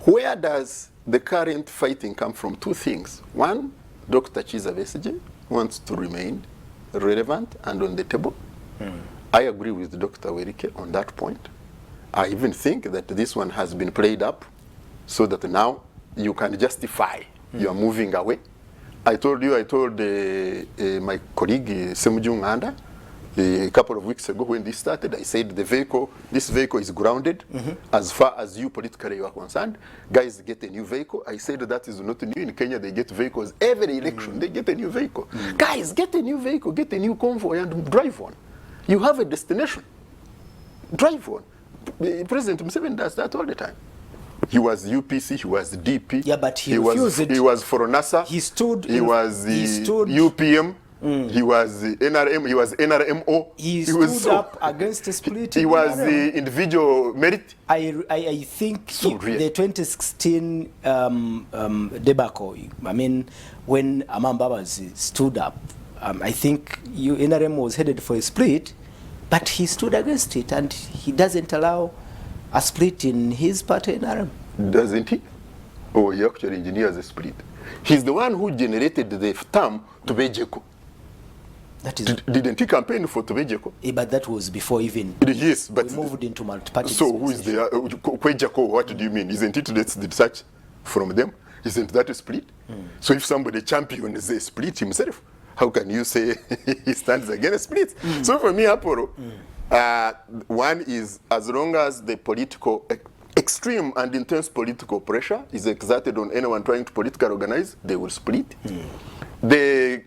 Where does the current fighting come from? Two things. One, Dr. Chiza Besigye wants to remain relevant and on the table. I agree with Dr. Werike on that point. I even think that this one has been played up so that now you can justify you are moving away. I told my colleague Semujung Anda a couple of weeks ago when this started, I said this vehicle is grounded as far as you politically are concerned. Guys get a new vehicle. I said that is not new. In Kenya they get vehicles every election. They get a new vehicle. Guys, get a new vehicle, get a new convoy and drive on. You have a destination. Drive on. President Museveni does that all the time. He was UPC, he was DP. Yeah, but he refused it. He was for NASA. He stood. He was UPM. He was NRM. He was NRMO. He stood up against the split. He was the individual merit. I think the 2016 debacle. I mean, when Amambaba stood up, I think NRM was headed for a split, but he stood against it, and he doesn't allow a split in his party NRM. Doesn't he? Oh, he actually engineers a split. He's the one who generated the term Tobejeko. That is. Didn't he campaign for Tobejeko? But that was before even. Yes, but we moved into multi-party. So who is the Kwejako? What do you mean? Isn't it the research from them? Isn't that a split? So if somebody champions a split himself, how can you say he stands against split? So for me, Apollo, one is as long as the political extreme and intense political pressure is exerted on anyone trying to politically organize, they will split. The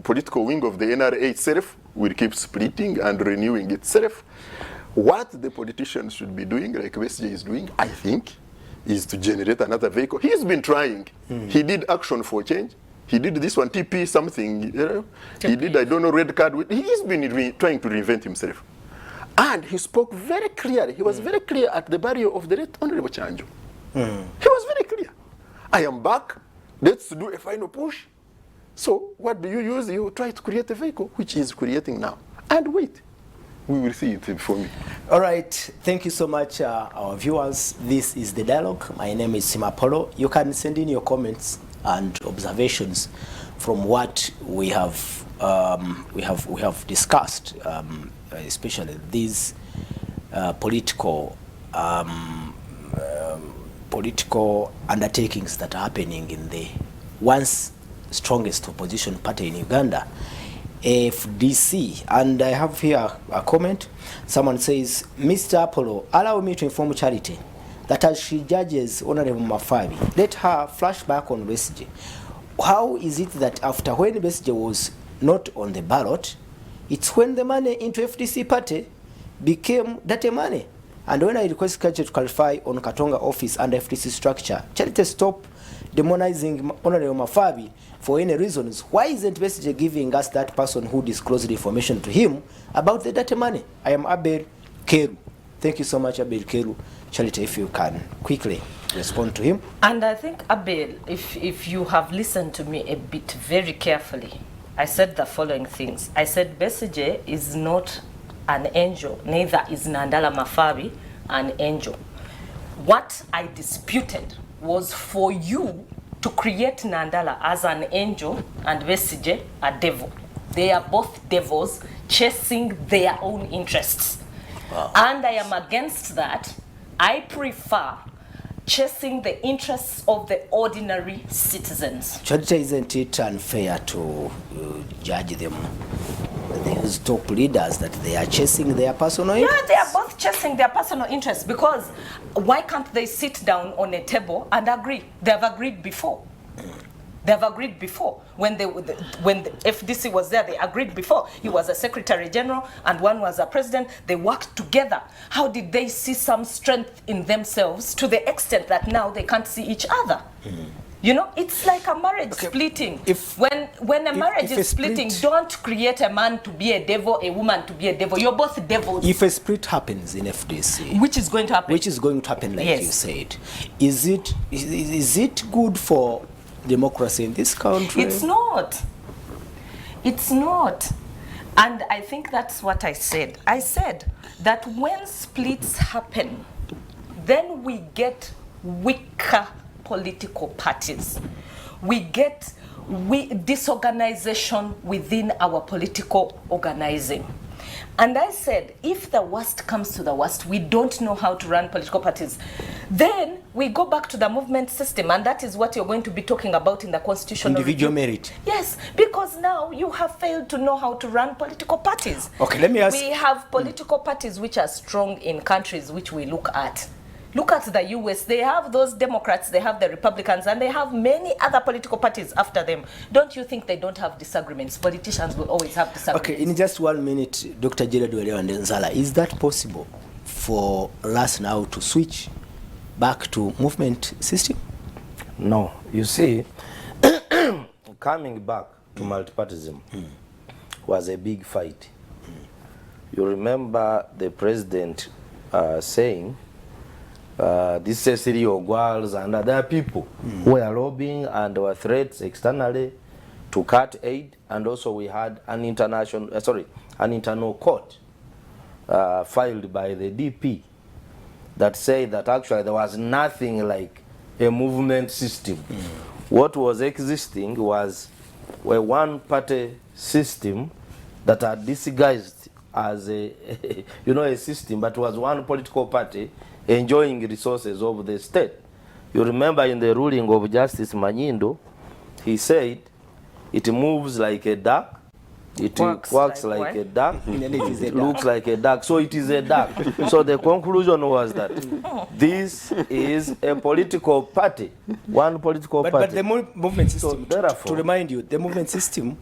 political wing of the NRA itself will keep splitting and renewing itself. What the politicians should be doing, like Besigye is doing, I think, is to generate another vehicle. He's been trying. He did Action for Change. He did this one, TP something. You know? He did, I don't know, red card. He's been trying to reinvent himself. And he spoke very clearly. He was very clear at the barrier of the late Honorable Chanjo. He was very clear. I am back. Let's do a final push. So what do you use? You try to create a vehicle, which is creating now. And wait. We will see it before me. All right, thank you so much, our viewers. This is The Dialogue. My name is Simapolo. You can send in your comments and observations from what we have discussed, especially these political undertakings that are happening in the once strongest opposition party in Uganda, FDC. And I have here a comment. Someone says, Mr. Apollo, allow me to inform Charity that as she judges Honorable Mafabi, let her flash back on Besigye. How is it that after when Besigye was not on the ballot, it's when the money into FDC party became dirty money? And when I request Charity to clarify on Katonga office and FDC structure, Charity stop demonizing Honorable Mafabi for any reasons. Why isn't Besigye giving us that person who disclosed the information to him about the dirty money? I am Abel Keru. Thank you so much, Abel Keru. Charity, if you can quickly respond to him. And I think, Abel, if you have listened to me a bit very carefully, I said the following things. I said Besigye is not an angel, neither is Nandala Mafabi an angel. What I disputed was for you to create Nandala as an angel and Besigye a devil. They are both devils chasing their own interests. Wow. And I am against that. I prefer chasing the interests of the ordinary citizens. Charity, isn't it unfair to judge them, these top leaders, that they are chasing their personal interests? Yeah, they are both chasing their personal interests, because why can't they sit down on a table and agree? They have agreed before. They have agreed before. When the FDC was there, they agreed before. He was a secretary general and one was a president. They worked together. How did they see some strength in themselves to the extent that now they can't see each other? You know, it's like a marriage splitting. When a marriage is splitting, don't create a man to be a devil, a woman to be a devil. You're both devils. If a split happens in FDC, which is going to happen, like you said, is it good for democracy in this country? It's not. It's not. And I think that's what I said. I said that when splits happen, then we get weaker political parties. We get disorganization within our political organizing. And I said, if the worst comes to the worst, we don't know how to run political parties, then we go back to the movement system, and that is what you're going to be talking about in the constitutional individual review. Merit. Yes, because now you have failed to know how to run political parties. Okay, let me ask. We have political parties which are strong in countries which we look at. Look at the US, they have those Democrats, they have the Republicans, and they have many other political parties after them. Don't you think they don't have disagreements? Politicians will always have disagreements. Okay, in just 1 minute, Dr. Gerard Welewa-Ndenzala, is that possible for us now to switch back to movement system? No, you see, coming back to multipartism was a big fight. You remember the president saying, this Cecily Ogwals and other people who were lobbying, and there were threats externally to cut aid, and also we had an internal court filed by the DP that said that actually there was nothing like a movement system. What was existing was a one-party system that had disguised as a a system, but was one political party enjoying resources of the state. You remember in the ruling of Justice Manyindo, he said it moves like a duck, it works like a duck, it looks like a duck, so it is a duck. So the conclusion was that this is a political party, one political party. But the movement system, so therefore, to remind you, the movement system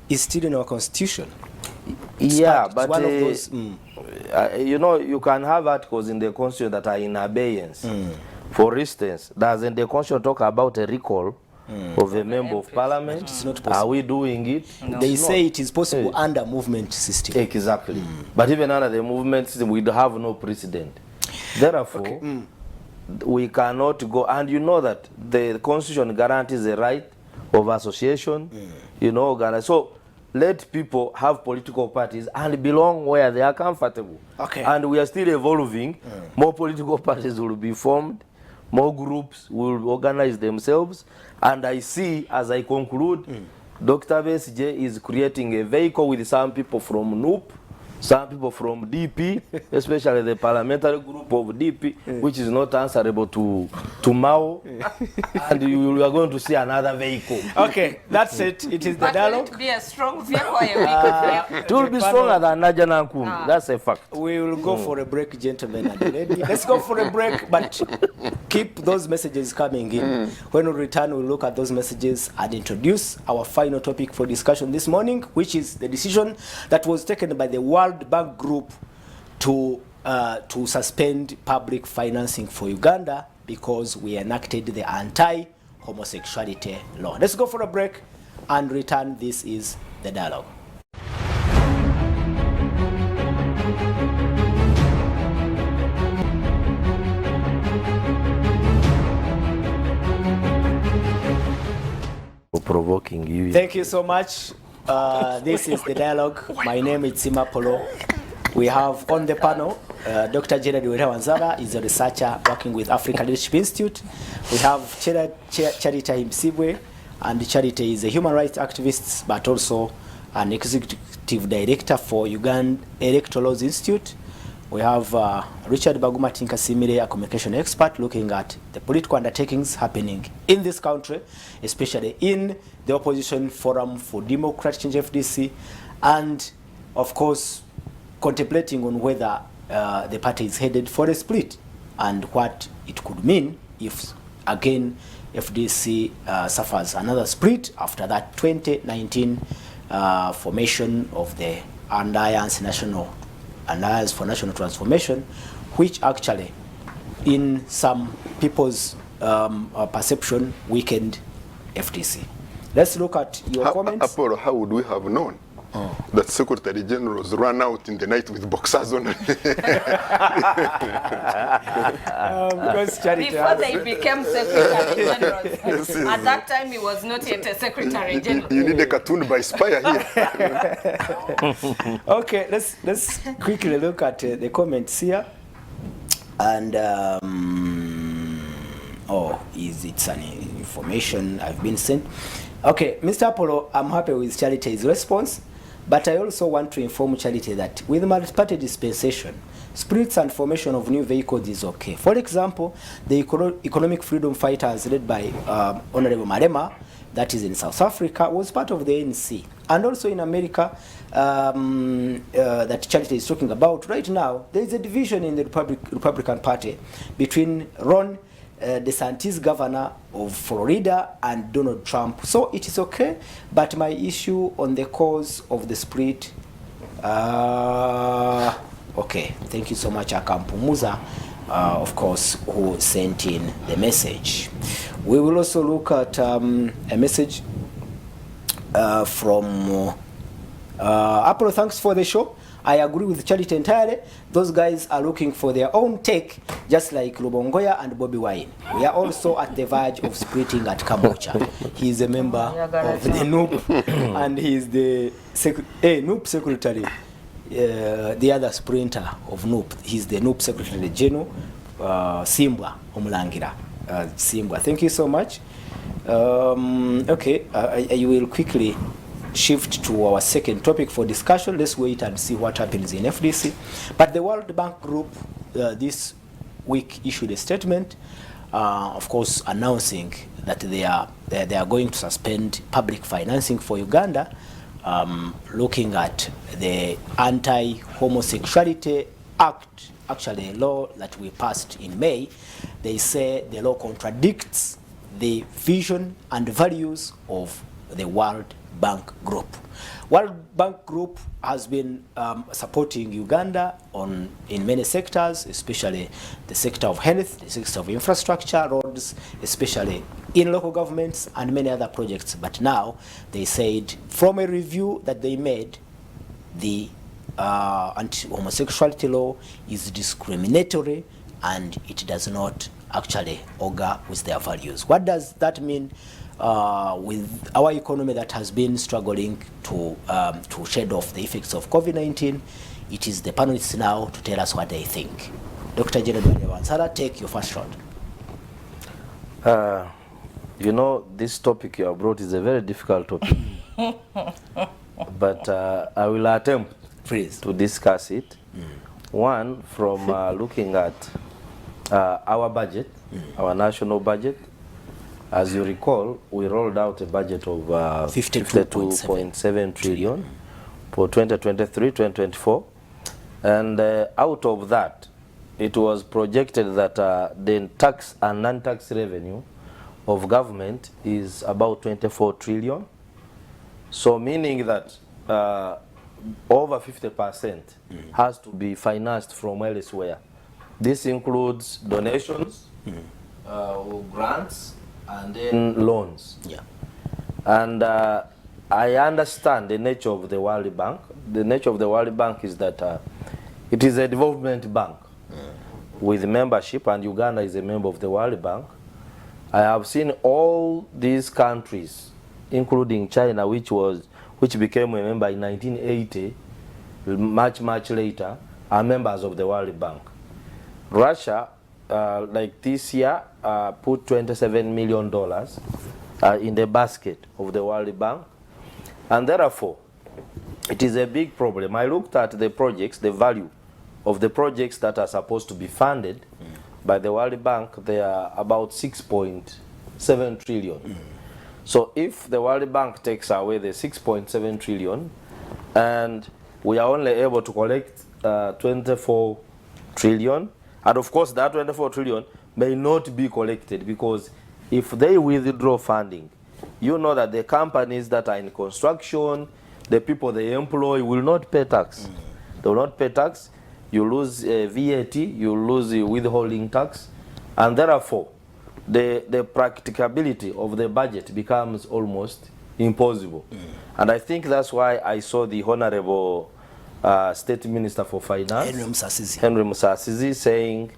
is still in our constitution. Yeah, but one of those, you can have articles in the constitution that are in abeyance. For instance, doesn't the Constitution talk about a recall of a member of parliament? It's not possible. Are we doing it? No. They It's say not. it is possible under movement system. Exactly. But even under the movement system, we have no precedent. Therefore, we cannot go, and you know that the Constitution guarantees the right of association, you know, so let people have political parties and belong where they are comfortable. Okay. And we are still evolving. More political parties will be formed, more groups will organize themselves, and I see, as I conclude, Dr. Besigye is creating a vehicle with some people from NUP, some people from DP, especially the parliamentary group of DP, which is not answerable to Mao, and you are going to see another vehicle. Okay, that's it. It is the But will dialogue. it be a strong vehicle or a weak vehicle? It will be stronger than Najana Nkum. That's a fact. We will go for a break, gentlemen and lady. Let's go for a break, but keep those messages coming in. When we return, we'll look at those messages and introduce our final topic for discussion this morning, which is the decision that was taken by the World Bank Group to suspend public financing for Uganda because we enacted the anti-homosexuality law. Let's go for a break and return. This is the dialogue. For provoking you. Thank you so much. This is the dialogue. My name is Sima Polo. We have on the panel Dr. Gerard Wanzala is a researcher working with African Leadership Institute. We have Charity Msibwe, and Charity is a human rights activist but also an executive director for Uganda Electoral Laws Institute. We have Richard Baguma Tinkasimire, a communication expert looking at the political undertakings happening in this country, especially in the Opposition Forum for Democratic Change FDC, and of course contemplating on whether the party is headed for a split and what it could mean if again FDC suffers another split after that 2019 formation of the Alliance for National Transformation, which actually in some people's perception weakened FDC. Let's look at your comments. Apollo, how would we have known that Secretary Generals ran out in the night with boxers on? Because Charity Before has- they became Secretary Generals, at that time he was not yet a Secretary General. You need a cartoon by Spire here. Okay, let's quickly look at the comments here. And it's an information I've been sent. Okay, Mr. Apollo, I'm happy with Charity's response, but I also want to inform Charity that with multi-party dispensation, splits and formation of new vehicles is okay. For example, the economic freedom fighters led by Honorable Malema, that is in South Africa, was part of the ANC. And also in America, that Charity is talking about right now, there is a division in the Republican Party between Ron DeSantis, governor of Florida, and Donald Trump. So it is okay, but my issue on the cause of the split, okay, thank you so much, Akampumuza, of course, who sent in the message. We will also look at a message from Apollo. Thanks for the show. I agree with Charity entirely. Those guys are looking for their own take, just like Lubongoya and Bobby Wine. We are also at the verge of splitting at Kamocha. He is a member of the NUP, and he is the NUP secretary, the other sprinter of NUP. He's the NUP secretary general, Simbwa Omulangira. Simbwa, thank you so much. Okay, I will quickly shift to our second topic for discussion. Let's wait and see what happens in FDC. But the World Bank Group this week issued a statement, of course, announcing that they are going to suspend public financing for Uganda, looking at the Anti-Homosexuality Act, actually a law that we passed in May. They say the law contradicts the vision and values of the World Bank Group. World Bank Group has been supporting Uganda in many sectors, especially the sector of health, the sector of infrastructure, roads, especially in local governments and many other projects. But now they said from a review that they made, the anti-homosexuality law is discriminatory and it does not actually augur with their values. What does that mean with our economy that has been struggling to shed off the effects of COVID-19? It is the panelists now to tell us what they think. Dr. Jeremy Wansara, take your first shot. You know, this topic you have brought is a very difficult topic. But I will attempt to discuss it. One, from looking at our budget, our national budget. As you recall, we rolled out a budget of 52.7 trillion for 2023-2024. And out of that, it was projected that the tax and non-tax revenue of government is about 24 trillion. So meaning that over 50% has to be financed from elsewhere. This includes donations, grants, and then loans. Yeah. And I understand the nature of the World Bank. The nature of the World Bank is that it is a development bank with membership, and Uganda is a member of the World Bank. I have seen all these countries, including China, which became a member in 1980, much later, are members of the World Bank. Russia, like this year, put $27 million in the basket of the World Bank, and therefore, it is a big problem. I looked at the projects, the value of the projects that are supposed to be funded by the World Bank. They are about 6.7 trillion. So if the World Bank takes away the 6.7 trillion, and we are only able to collect 24 trillion, and of course that 24 trillion may not be collected, because if they withdraw funding, you know that the companies that are in construction, the people they employ will not pay tax. They will not pay tax. You lose VAT, you lose withholding tax, and therefore the practicability of the budget becomes almost impossible. And I think that's why I saw the Honorable State Minister for Finance, Henry Musasizi, saying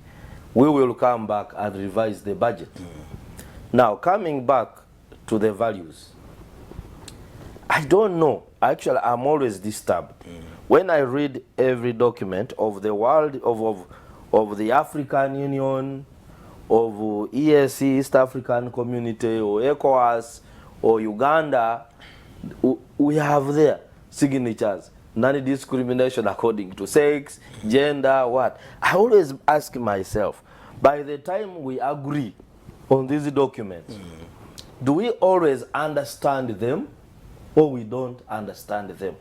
we will come back and revise the budget. Now, coming back to the values, I don't know. Actually, I'm always disturbed when I read every document of the world, of the African Union, of EAC, East African Community, or ECOWAS, or Uganda. We have their signatures, non-discrimination according to sex, gender, what. I always ask myself, by the time we agree on these documents, do we always understand them, or we don't understand them?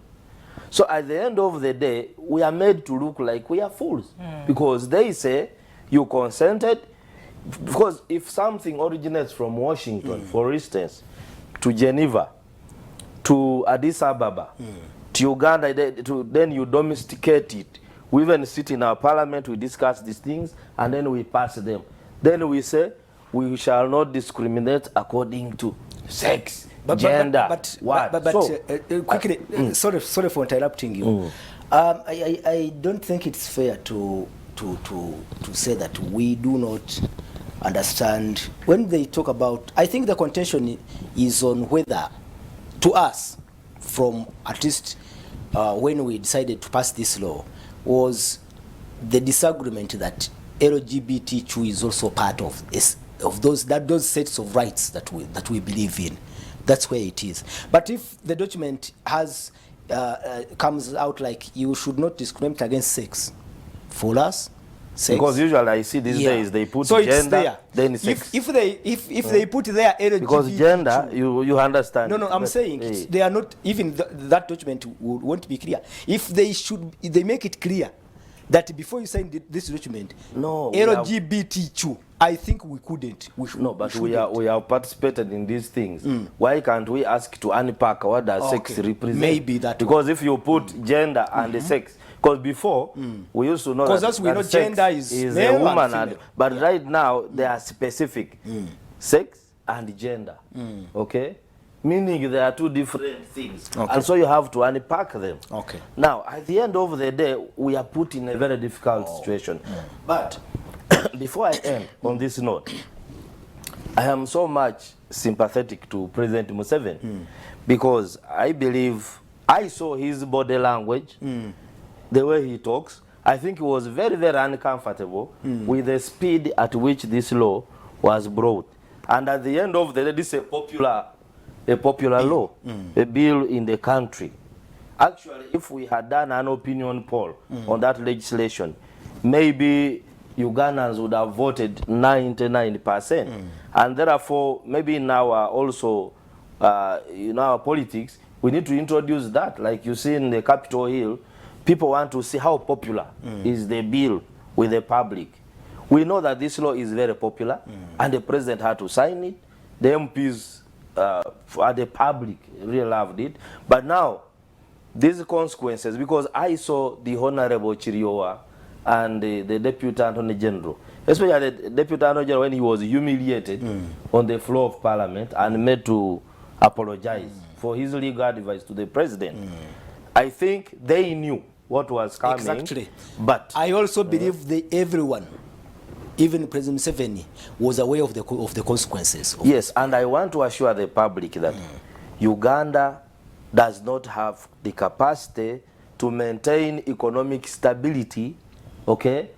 So at the end of the day, we are made to look like we are fools, because they say you consented. Because if something originates from Washington, for instance, to Geneva, to Addis Ababa, to Uganda, then you domesticate it. We even sit in our parliament, we discuss these things, and then we pass them. Then we say we shall not discriminate according to sex, gender, quickly, sorry for interrupting you. I don't think it's fair to say that we do not understand when they talk about. I think the contention is on whether, to us, from at least when we decided to pass this law, was the disagreement that LGBTQ is also part of those sets of rights that we believe in. That's where it is. But if the document has comes out like you should not discriminate against sex, for us, sex. Because usually I see these days they put so gender, then sex. If they put their LGBT, because gender, you understand. No, I'm saying they are not even that document won't be clear. If they make it clear that before you signed this document, No, LGBTQ, I think we couldn't. No, but we have participated in these things. Why can't we ask to unpack what does sex represent? Maybe that because one. if you put gender and the sex, because before we used to know that, we know sex gender is a male woman, and but right now they are specific, sex and gender. Okay, meaning they are two different things, and so you have to unpack them. Okay. Now, at the end of the day, we are put in a very difficult situation. But before I end on this note, I am so much sympathetic to President Museveni because I believe I saw his body language, the way he talks. I think he was very, very uncomfortable with the speed at which this law was brought. And at the end of the day, this is a popular law, a bill in the country. Actually, if we had done an opinion poll on that legislation, maybe Ugandans would have voted 99%. And therefore, maybe in our also, in our politics, we need to introduce that. Like you see in the Capitol Hill, people want to see how popular is the bill with the public. We know that this law is very popular, and the president had to sign it. The MPs and the public really loved it. But now, these consequences, because I saw the Honorable Chiriowa and the Deputy Attorney General, especially the Deputy Attorney General when he was humiliated on the floor of Parliament and made to apologize for his legal advice to the president. I think they knew what was coming. Exactly. But I also believe that everyone, even President Museveni, was aware of the consequences. Yes, and I want to assure the public that Uganda does not have the capacity to maintain economic stability, okay,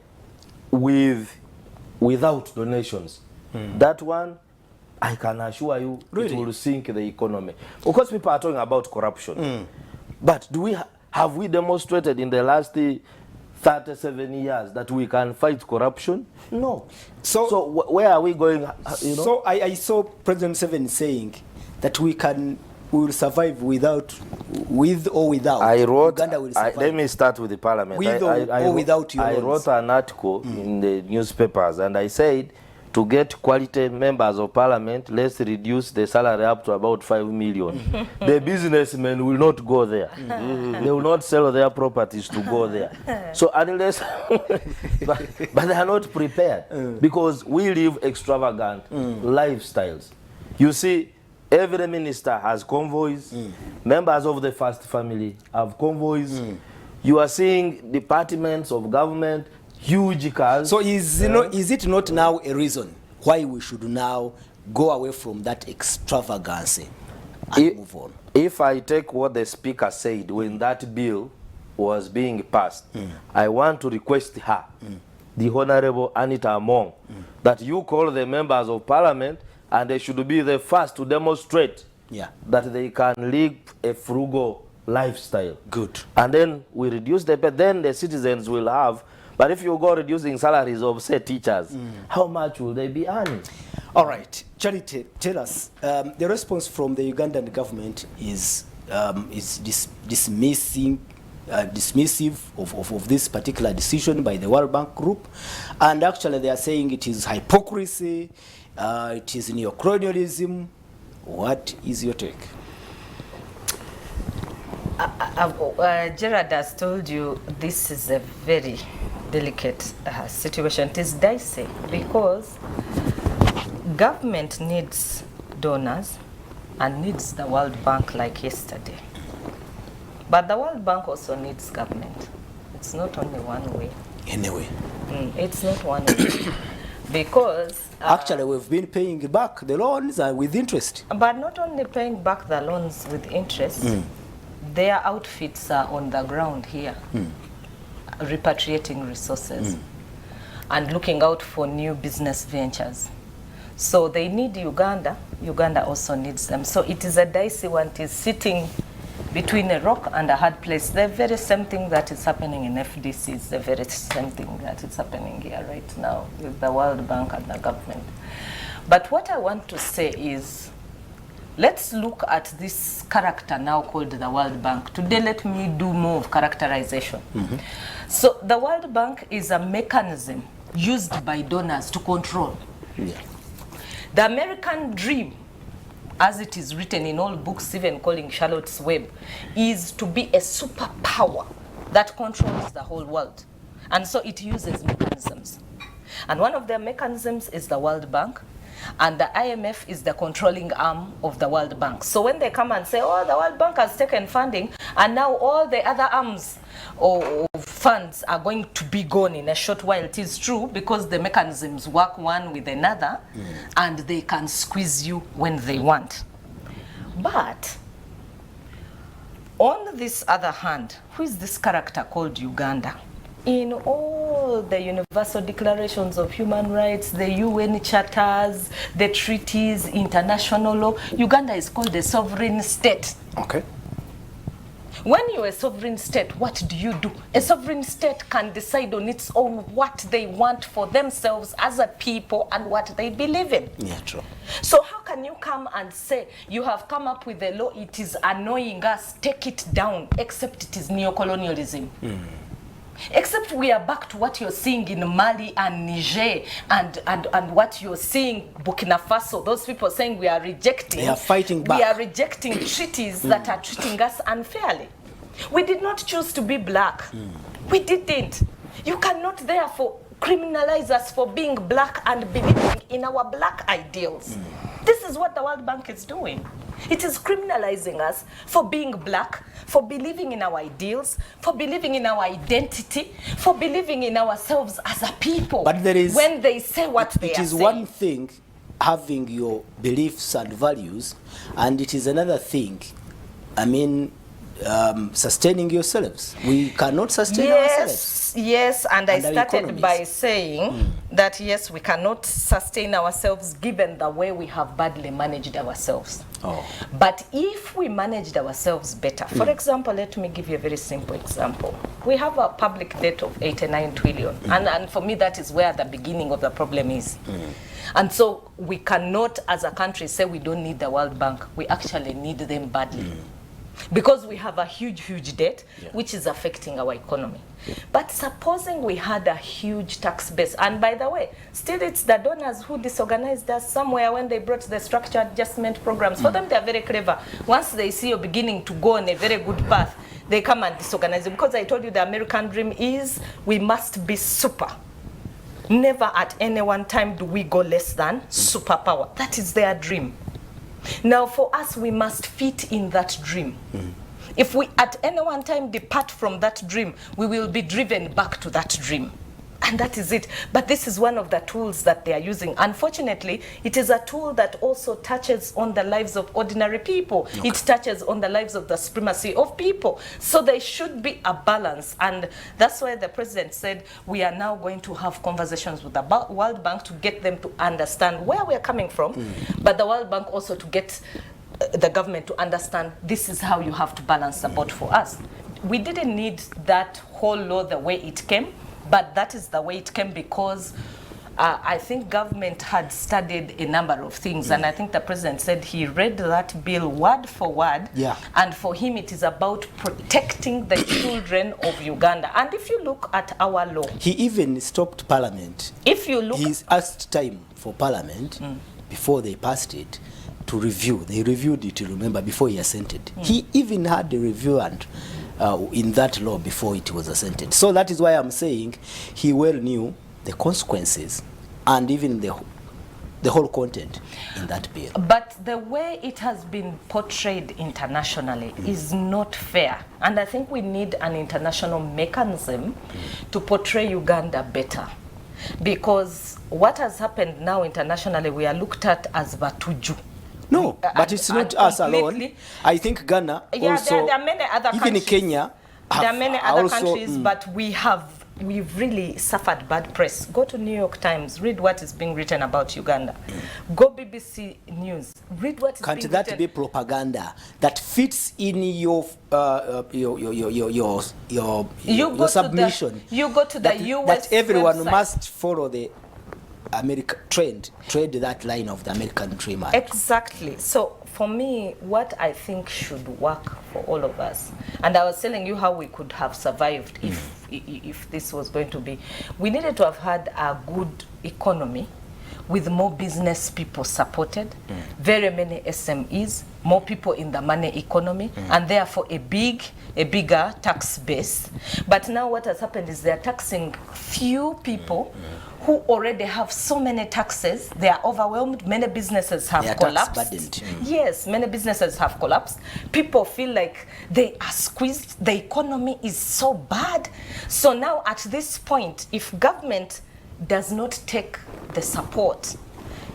without donations. That one, I can assure you, Really? it will sink the economy. Of course, people are talking about corruption, but have we demonstrated in the last 37 years that we can fight corruption? No. So where are we going? You know? So I saw President Museveni saying that we will survive with or without. I wrote. Uganda will survive. Let me start with the parliament. With or without your I loans. wrote an article in the newspapers, and I said, to get quality members of parliament, let's reduce the salary up to about 5 million. The businessmen will not go there. They will not sell their properties to go there. So unless, but they are not prepared because we live extravagant lifestyles. You see, every minister has convoys. Members of the first family have convoys. You are seeing departments of government, huge cars. So is it not now a reason why we should now go away from that extravagance and move on? If I take what the speaker said when that bill was being passed, I want to request her, the Honorable Anita Among, that you call the members of parliament and they should be the first to demonstrate that they can live a frugal lifestyle. Good. And then we reduce the pay, then the citizens will have. But if you go reducing salaries of, say, teachers, how much will they be earning? All right. Charity, tell us, the response from the Ugandan government is dismissive of this particular decision by the World Bank Group. And actually they are saying it is hypocrisy, it is neocolonialism. What is your take? Gerard has told you this is a very delicate situation. It is dicey because government needs donors and needs the World Bank like yesterday. But the World Bank also needs government. It's not only one way. Anyway. It's not one way. Because actually we've been paying back the loans with interest. But not only paying back the loans with interest, their outfits are on the ground here, repatriating resources and looking out for new business ventures. So they need Uganda. Uganda also needs them. So it is a dicey one. It is sitting between a rock and a hard place. The very same thing that is happening in FDC is the very same thing that is happening here right now with the World Bank and the government. But what I want to say is, let's look at this character now called the World Bank. Today, let me do more of characterization. So the World Bank is a mechanism used by donors to control. The American dream, as it is written in all books, even calling Charlotte's Web, is to be a superpower that controls the whole world. And so it uses mechanisms. And one of their mechanisms is the World Bank. And the IMF is the controlling arm of the World Bank. So when they come and say, oh, the World Bank has taken funding, and now all the other arms of funds are going to be gone in a short while, it is true, because the mechanisms work one with another, and they can squeeze you when they want. But on this other hand, who is this character called Uganda? In all the universal declarations of human rights, the UN charters, the treaties, international law, Uganda is called a sovereign state. Okay. When you're a sovereign state, what do? A sovereign state can decide on its own what they want for themselves as a people and what they believe in. Yeah, true. So how can you come and say you have come up with a law, it is annoying us, take it down, except it is neocolonialism? Except we are back to what you're seeing in Mali and Niger and what you're seeing Burkina Faso. Those people saying we are rejecting. They are fighting back. We are rejecting treaties that are treating us unfairly. We did not choose to be black. We didn't. You cannot therefore criminalize us for being black and believing in our black ideals. This is what the World Bank is doing. It is criminalizing us for being black, for believing in our ideals, for believing in our identity, for believing in ourselves as a people. But there is, when they say what they are saying. It is one thing having your beliefs and values, and it is another thing, sustaining yourselves. We cannot sustain ourselves. Yes, and I started economies. by saying that yes, we cannot sustain ourselves given the way we have badly managed ourselves. But if we managed ourselves better, for example, let me give you a very simple example. We have a public debt of 89 trillion, and for me that is where the beginning of the problem is. And so we cannot as a country say we don't need the World Bank. We actually need them badly. Because we have a huge debt, which is affecting our economy. But supposing we had a huge tax base, and by the way, still it's the donors who disorganized us somewhere when they brought the structured adjustment programs. For them, they're very clever. Once they see you're beginning to go on a very good path, they come and disorganize it. Because I told you the American dream is we must be super. Never at any one time do we go less than superpower. That is their dream. Now, for us, we must fit in that dream. If we at any one time depart from that dream, we will be driven back to that dream. And that is it. But this is one of the tools that they are using. Unfortunately, it is a tool that also touches on the lives of ordinary people. It touches on the lives of the supremacy of people. So there should be a balance. And that's why the president said we are now going to have conversations with the World Bank to get them to understand where we are coming from, but the World Bank also to get the government to understand this is how you have to balance the boat for us. We didn't need that whole law the way it came. But that is the way it came because I think government had studied a number of things. And I think the president said he read that bill word for word. And for him, it is about protecting the children of Uganda. And if you look at our law. He even stopped parliament. If you look. He's asked time for parliament before they passed it to review. They reviewed it, you remember, before he assented. He even had a review and in that law before it was assented. So that is why I'm saying he well knew the consequences and even the whole content in that bill. But the way it has been portrayed internationally is not fair. And I think we need an international mechanism to portray Uganda better. Because what has happened now internationally, we are looked at as Batuju. No, but it's not us alone. I think Ghana also, there are many other even countries. Kenya, there are many other also, countries, but we've really suffered bad press. Go to New York Times, read what is being written about Uganda. Go BBC News, read what is being written. Can't that be propaganda that fits in your submission? You go to the US that everyone website. must follow the American trend that line of the American dream. Exactly. So for me, what I think should work for all of us, and I was telling you how we could have survived if this was going to be, we needed to have had a good economy with more business people supported, very many SMEs, more people in the money economy, and therefore a bigger tax base. But now what has happened is they're taxing few people who already have so many taxes. They are overwhelmed. Many businesses have collapsed. Yes, many businesses have collapsed. People feel like they are squeezed. The economy is so bad. So now at this point, if government does not take the support,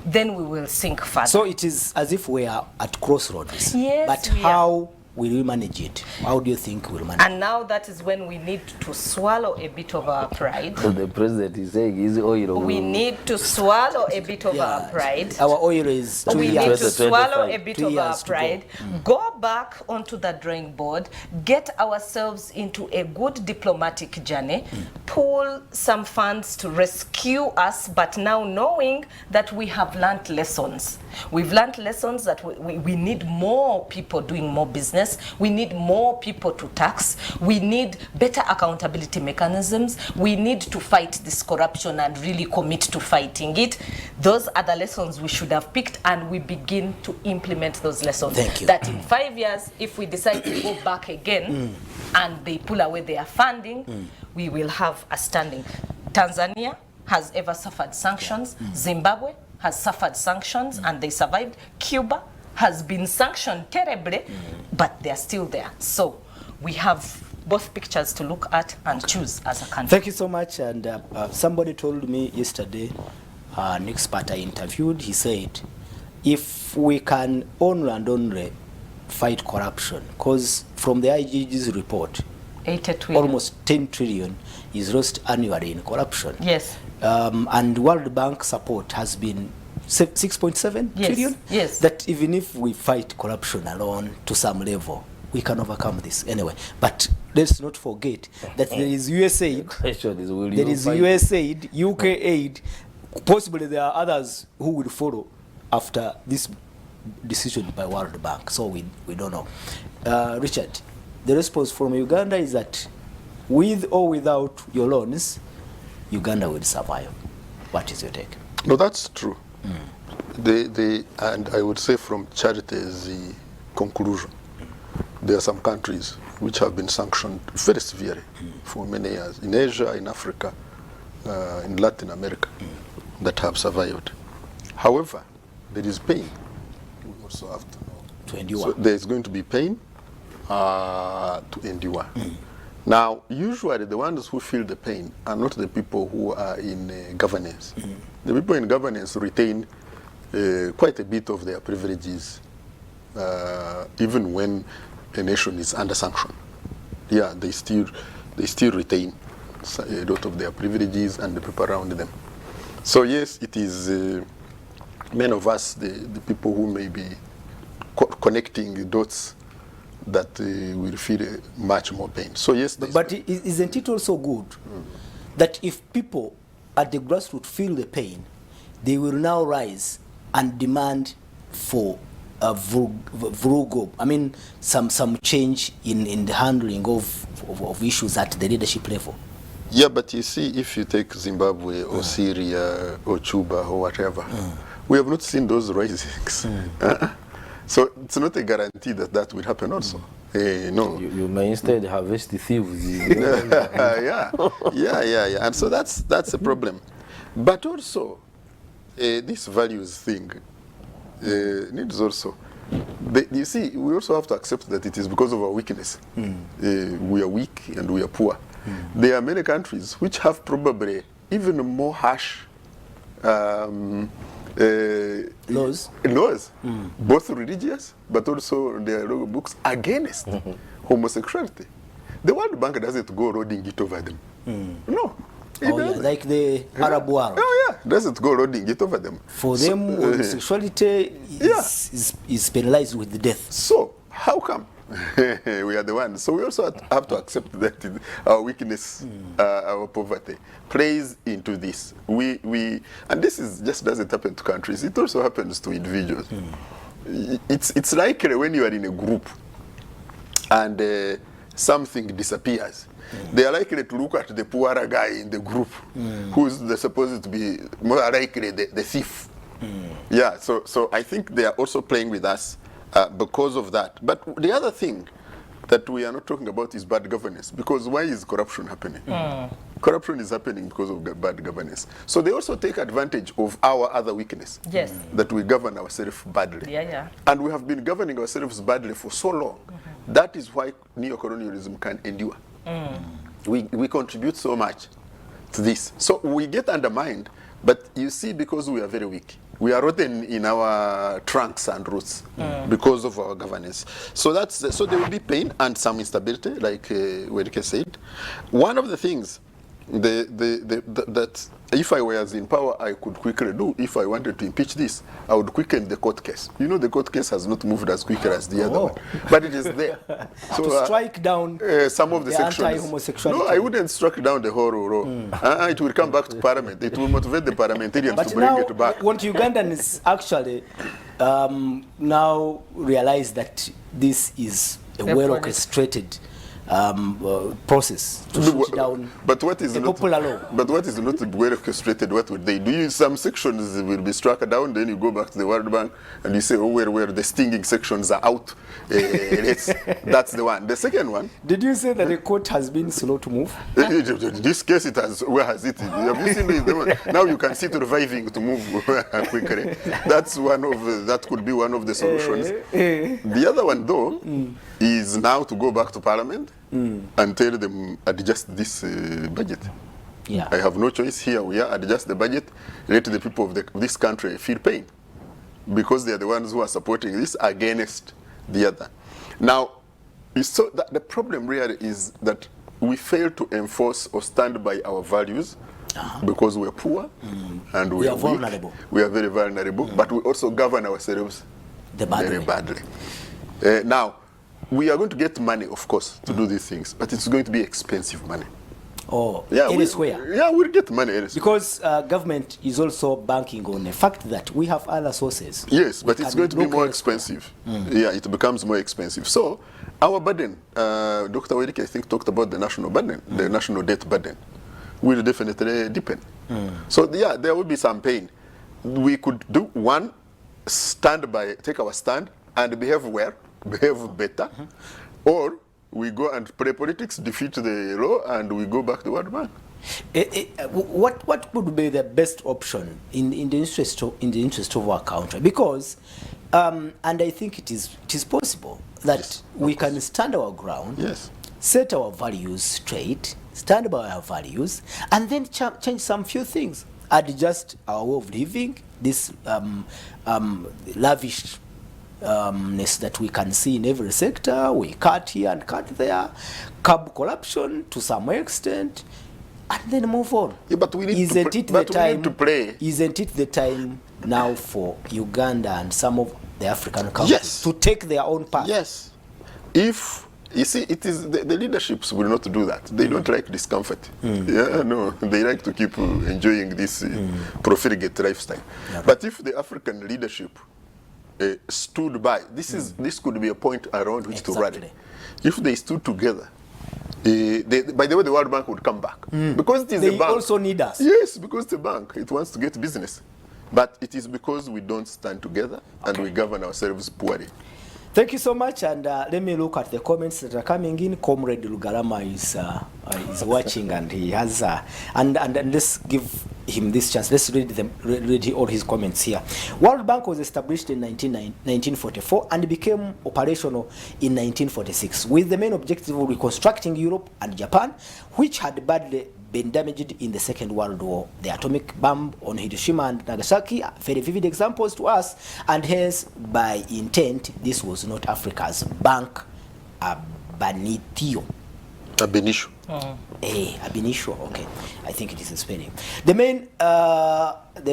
then we will sink further. So it is as if we are at crossroads. Yes, but how will we manage it? How do you think we'll manage it? And now that is when we need to swallow a bit of our pride. So the president is saying is oil. We need to swallow a bit of our pride. Our oil is 2 We years. need to swallow a bit 2 of our years to pride, go back onto the drawing board, get ourselves into a good diplomatic journey, pull some funds to rescue us, but now knowing that we have learned lessons. We've learned lessons that we need more people doing more business. We need more people to tax. We need better accountability mechanisms. We need to fight this corruption and really commit to fighting it. Those are the lessons we should have picked, and we begin to implement those lessons. Thank you. That in 5 years, if we decide to go back again and they pull away their funding, we will have a standing. Tanzania has ever suffered sanctions. Zimbabwe has suffered sanctions and they survived. Cuba has been sanctioned terribly, but they're still there. So we have both pictures to look at and choose as a country. Thank you so much. And somebody told me yesterday, an expert I interviewed, he said, if we can only fight corruption, because from the IGG's report, 80 trillion. almost 10 trillion is lost annually in corruption. Yes. And World Bank support has been 6.7 trillion. Yes. That even if we fight corruption alone to some level, we can overcome this anyway. But let's not forget that there is USAID, there is USAID, UK aid. Possibly there are others who will follow after this decision by World Bank. So we don't know. Richard, the response from Uganda is that with or without your loans, Uganda will survive. What is your take? No, that's true. And I would say from Charity's conclusion, there are some countries which have been sanctioned very severely for many years, in Asia, in Africa, in Latin America, that have survived. However, there is pain. We also have to know. To endure. So there is going to be pain to endure. Now, usually the ones who feel the pain are not the people who are in governance. The people in governance retain quite a bit of their privileges, even when a nation is under sanction. Yeah, they still retain a lot of their privileges and the people around them. So yes, it is many of us, the people who may be connecting the dots, that will feel much more pain. So yes, but isn't it also good that if people at the grassroots feel the pain, they will now rise and demand for a some change in the handling of issues at the leadership level? Yeah, but you see, if you take Zimbabwe or Syria or Cuba or whatever, we have not seen those risings. So it's not a guarantee that that will happen also. No. You may instead harvest the thieves. Yeah. And so that's a problem. But also, this values thing needs also. You see, we also have to accept that it is because of our weakness. We are weak and we are poor. There are many countries which have probably even more harsh laws, both religious, but also their books against homosexuality. The World Bank doesn't go roading it over them. No. Like the Arab world. Oh yeah, doesn't go roading it over them. For them, homosexuality is penalized with death. So how come we are the ones? So we also have to accept that our weakness, our poverty, plays into this. And this is just doesn't happen to countries. It also happens to individuals. it's likely when you are in a group and something disappears, they are likely to look at the poorer guy in the group who's supposed to be more likely the thief. Yeah, so I think they are also playing with us because of that. But the other thing that we are not talking about is bad governance, because why is corruption happening? Corruption is happening because of bad governance. So they also take advantage of our other weakness. Yes. That we govern ourselves badly. Yeah. And we have been governing ourselves badly for so long. That is why neo-colonialism can endure. We contribute so much to this. So we get undermined, but you see, because we are very weak. We are rotten in our trunks and roots because of our governance. So so there will be pain and some instability, like Werike said. One of the things that if I was in power, I could quickly do, if I wanted to impeach this, I would quicken the court case. You know, the court case has not moved as quickly as the other one, but it is there. So to strike down some of the sections. Anti-homosexuality. No, I wouldn't strike down the whole law. It will come back to parliament. It will motivate the parliamentarians to bring it back. What Ugandans actually now realize that this is a well-orchestrated process to shoot down the popular law. But what is not well orchestrated? What would they do? Some sections will be struck down, then you go back to the World Bank and you say, oh, where the stinging sections are out. That's the one. The second one. Did you say that the court has been slow to move? In this case, it has. Where has it? Have you seen it? Now you can see it reviving to move quickly. That's one of that could be one of the solutions. The other one, though, is now to go back to Parliament and tell them adjust this budget. Yeah. I have no choice. Here we are. Adjust the budget. Let the people of this country feel pain, because they are the ones who are supporting this against the other. Now, so the problem really is that we fail to enforce or stand by our values because we're poor and we are vulnerable. We are very vulnerable, but we also govern ourselves very badly. Now, we are going to get money, of course, to do these things, but it's going to be expensive money. Oh, yeah, elsewhere. Yeah, we'll get money elsewhere. Because government is also banking on the fact that we have other sources. Yes, but it's going to be more expensive. Yeah, it becomes more expensive. So our burden, Dr. Werike, I think, talked about the national burden, the national debt burden, will definitely deepen. So yeah, there will be some pain. We could do one, take our stand and behave well, behave better, or we go and play politics, defeat the law, and we go back to World Bank. What would be the best option in the interest of our country? Because, and I think it is possible that we can stand our ground, set our values straight, stand by our values, and then change some few things, adjust our way of living, this lavish that we can see in every sector. We cut here and cut there, curb corruption to some extent, and then move on. Yeah, but we need Isn't it the play. Isn't it the time now for Uganda and some of the African countries to take their own path? Yes. If you see, it is the leaderships will not do that. They don't like discomfort. Yeah, no, they like to keep enjoying this profligate lifestyle. Yeah. But if the African leadership stood by, this could be a point around which to rally. If they stood together, by the way, the World Bank would come back because it is a bank. They also need us. Yes, because it's a bank. It wants to get business, but it is because we don't stand together and we govern ourselves poorly. Thank you so much, and let me look at the comments that are coming in. Comrade Lugarama is watching, and he has and let's give him this chance. Let's read all his comments here. World Bank was established in 1944 and became operational in 1946 with the main objective of reconstructing Europe and Japan, which had badly been damaged in the Second World War. The atomic bomb on Hiroshima and Nagasaki are very vivid examples to us, and hence, by intent, this was not Africa's bank, Abanitio. Ab initio. Ab initio, okay. I think it is a spelling. The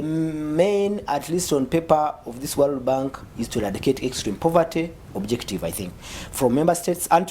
main, at least on paper, of this World Bank is to eradicate extreme poverty, objective, I think, from member states, and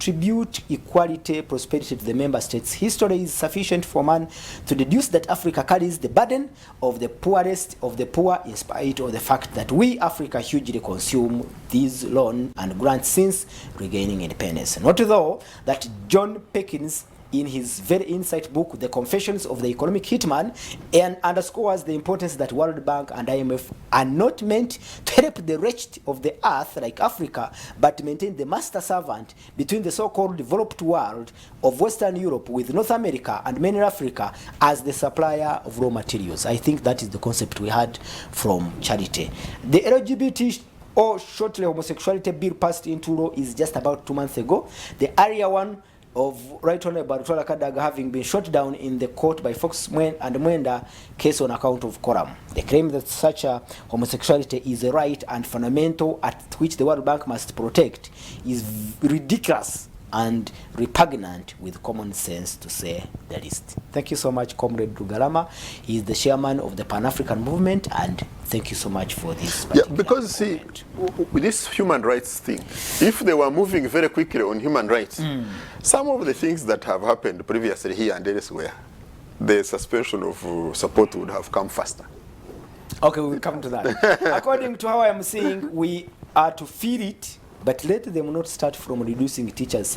contribute equality, prosperity to the member states. History is sufficient for man to deduce that Africa carries the burden of the poorest of the poor, in spite of the fact that we, Africa, hugely consume these loans and grants since regaining independence. Not though that John Perkins, in his very insight book, The Confessions of the Economic Hitman, and underscores the importance that World Bank and IMF are not meant to help the wretched of the earth like Africa, but to maintain the master servant between the so-called developed world of Western Europe with North America and mainland Africa as the supplier of raw materials. I think that is the concept we had from Charity. The LGBT or shortly homosexuality bill passed into law is just about 2 months ago. The area one of Right Honorable Bartola Kadaga having been shot down in the court by Fox and Mwenda case on account of quorum. They claim that such a homosexuality is a right and fundamental at which the World Bank must protect is ridiculous and repugnant with common sense, to say the least. Thank you so much, Comrade Rugarama. He is the chairman of the Pan-African Movement, and thank you so much for this. Yeah, because see, with this human rights thing, if they were moving very quickly on human rights, some of the things that have happened previously here and elsewhere, the suspension of support would have come faster. Okay, we'll come to that. According to how I am saying, we are to feel it, but let them not start from reducing teachers'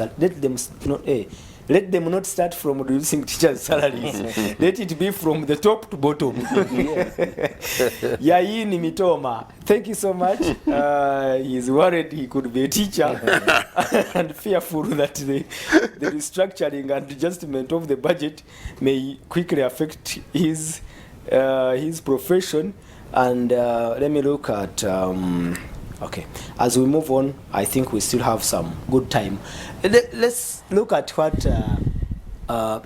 let them not start from reducing teachers' salaries. Let it be from the top to bottom. Yaini Mitoma, thank you so much. He's worried he could be a teacher and fearful that the restructuring and adjustment of the budget may quickly affect his profession. And let me look at okay, as we move on, I think we still have some good time. Let's look at what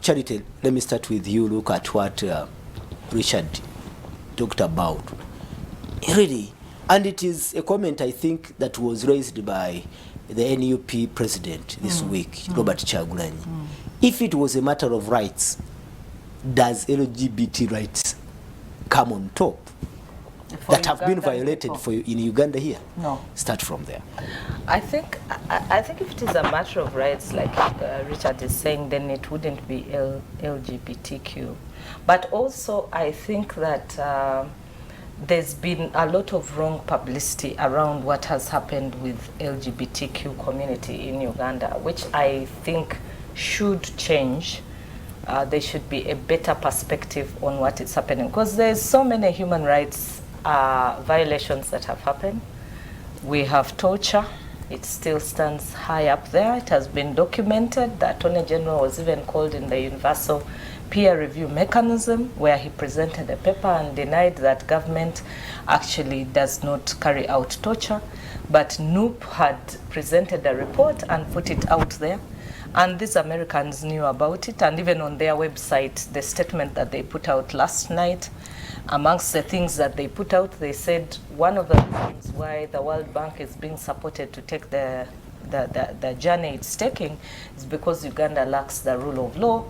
Charity, let me start with you. Look at what Richard talked about. Really, and it is a comment I think that was raised by the NUP president this week, Robert Chagulanyi. If it was a matter of rights, does LGBT rights come on top? For that have been violated for you in Uganda here? No. Start from there. I think if it is a matter of rights, like Richard is saying, then it wouldn't be LGBTQ. But also, I think that there's been a lot of wrong publicity around what has happened with LGBTQ community in Uganda, which I think should change. There should be a better perspective on what is happening, because there's so many human rights violations that have happened. We have torture. It still stands high up there. It has been documented. The Attorney General was even called in the universal peer review mechanism, where he presented a paper and denied that government actually does not carry out torture. But NUP had presented a report and put it out there. And these Americans knew about it, and even on their website, the statement that they put out last night, amongst the things that they put out, they said one of the reasons why the World Bank is being supported to take the journey it's taking is because Uganda lacks the rule of law.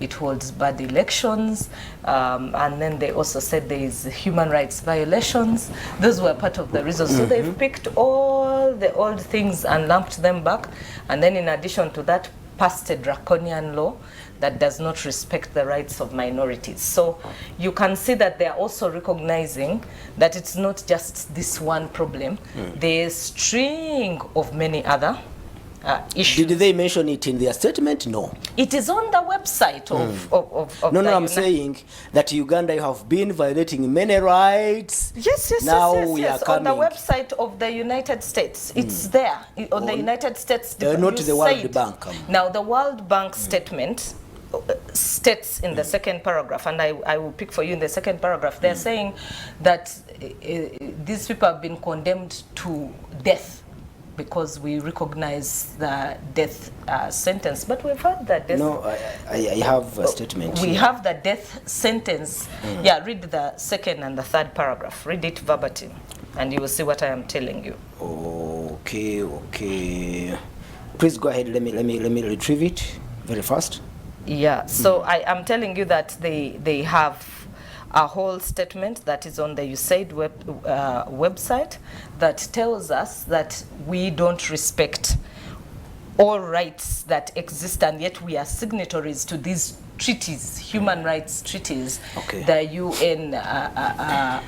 It holds bad elections, and then they also said there is human rights violations. Those were part of the reasons. So they've picked all the old things and lumped them back, and then in addition to that, passed a draconian law that does not respect the rights of minorities. So you can see that they are also recognizing that it's not just this one problem. There's a string of many other issues. Did they mention it in their statement? No. It is on the website of No, I'm saying that Uganda have been violating many rights. Yes. We are on the coming. website of the United States. It's there. On the United States. Not the World Bank. Now, the World Bank statement states in the second paragraph, and I will pick for you in the second paragraph, they're saying that these people have been condemned to death because we recognize the death sentence. But we've had that death... No, I have a statement. We have the death sentence. Yeah, read the second and the third paragraph. Read it verbatim, and you will see what I am telling you. Okay. Please go ahead. Let me retrieve it very fast. Yeah, so I am telling you that they have a whole statement that is on the USAID website that tells us that we don't respect all rights that exist, and yet we are signatories to these treaties, human rights treaties, the UN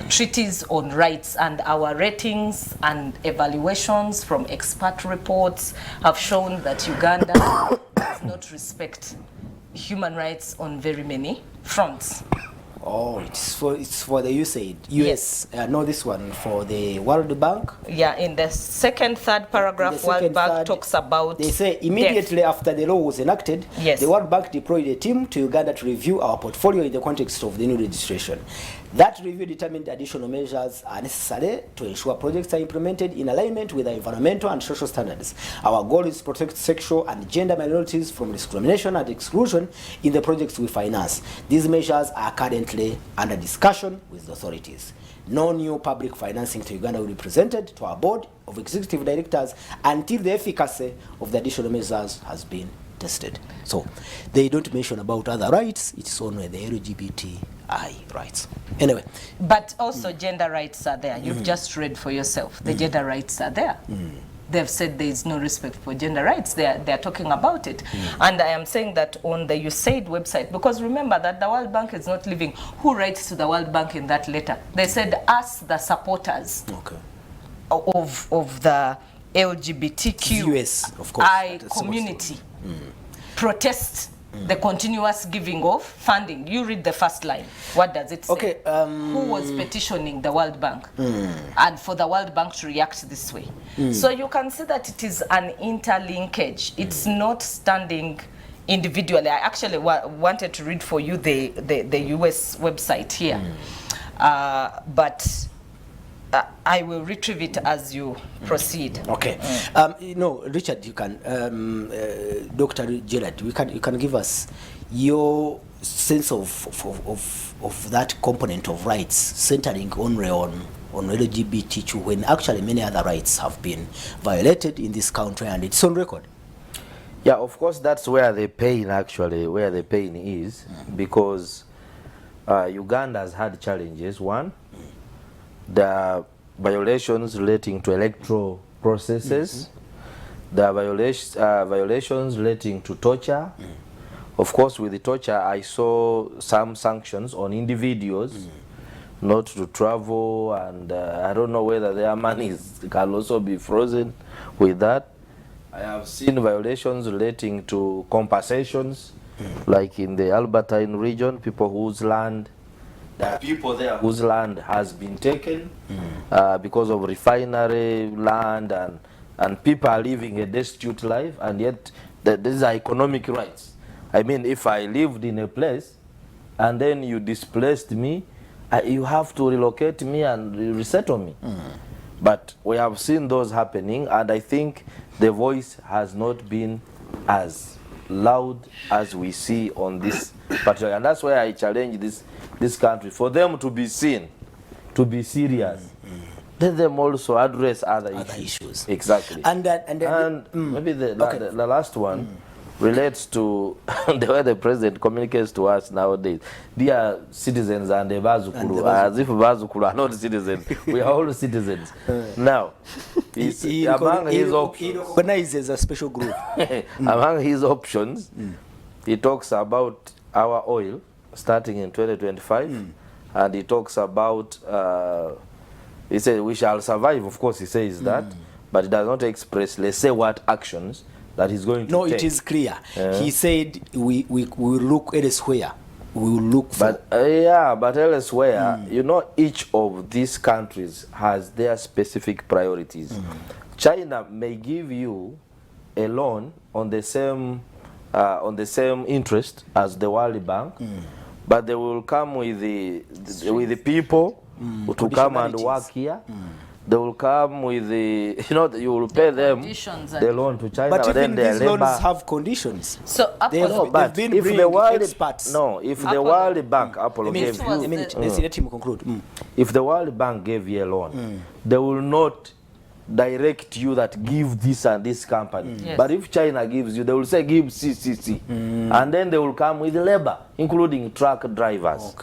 treaties on rights, and our ratings and evaluations from expert reports have shown that Uganda does not respect human rights on very many fronts. Oh, it's for the USAID. US. No, this one for the World Bank. Yeah, in the third paragraph, World Bank talks about. They say immediately after the law was enacted, the World Bank deployed a team to Uganda to review our portfolio in the context of the new registration. That review determined additional measures are necessary to ensure projects are implemented in alignment with the environmental and social standards. Our goal is to protect sexual and gender minorities from discrimination and exclusion in the projects we finance. These measures are currently under discussion with the authorities. No new public financing to Uganda will be presented to our board of executive directors until the efficacy of the additional measures has been tested. So they don't mention about other rights, it's only the LGBTI rights. Anyway. But also gender rights are there. You've just read for yourself. The gender rights are there. They've said there is no respect for gender rights. They're talking about it. And I am saying that on the USAID website, because remember that the World Bank is not living. Who writes to the World Bank in that letter? They said us, the supporters of the LGBTQI community, protest the continuous giving of funding. You read the first line. What does it say? Who was petitioning the World Bank? And for the World Bank to react this way. So you can see that it is an interlinkage. It's not standing individually. I actually wanted to read for you the US website here. But I will retrieve it as you proceed. Okay. No, Richard, you can, Dr. Gerard, you can give us your sense of that component of rights centering only on LGBTQ when actually many other rights have been violated in this country and it's on record. Yeah, of course, that's where the pain is, because Uganda has had challenges. One, the violations relating to electoral processes, the violations relating to torture. Of course, with the torture, I saw some sanctions on individuals not to travel, and I don't know whether their money can also be frozen with that. I have seen violations relating to compensations, like in the Albertine region, people whose land has been taken because of refinery land, and people are living a destitute life, and yet these are economic rights. I mean, if I lived in a place and then you displaced me, you have to relocate me and resettle me. But we have seen those happening, and I think the voice has not been as loud as we see on this particular, and that's why I challenge this country for them to be seen, to be serious. Let them also address other issues. Exactly. And maybe the last one relates to the way the president communicates to us nowadays. Dear citizens and the Bazukuru, as if Bazukuru are not citizens. We are all citizens. Now, he organizes a special group. Among his options, he talks about our oil starting in 2025, and he talks about, he said we shall survive, of course he says that, but he does not express, let's say, what actions that he's going to take. No, it is clear. He said we will look elsewhere. We will look for... But elsewhere, you know, each of these countries has their specific priorities. China may give you a loan on the same interest as the World Bank, but they will come with the people to come and work here. They will come with the, you will pay them the loan to China. But even these loans have conditions. So they've been if the World experts. No, if the World Bank, gave you, let him conclude. If the World Bank gave you a loan, they will not direct you that give this and this company. But if China gives you, they will say give CCC, and then they will come with labor, including truck drivers.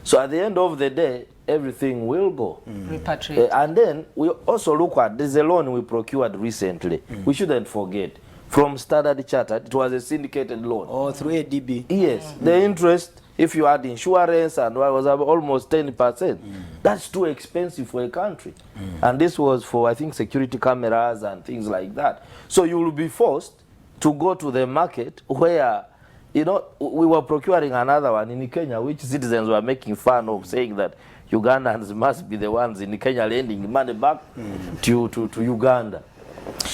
So at the end of the day, everything will go. Repatriate. And then we also look at, there's a loan we procured recently. We shouldn't forget. from Standard Chartered. It was a syndicated loan. Or through ADB. Yes, the interest, if you add insurance and what was almost 10%, that's too expensive for a country. And this was for, I think, security cameras and things like that. So you will be forced to go to the market where, you know, we were procuring another one in Kenya, which citizens were making fun of, saying that Ugandans must be the ones in Kenya lending money back to Uganda.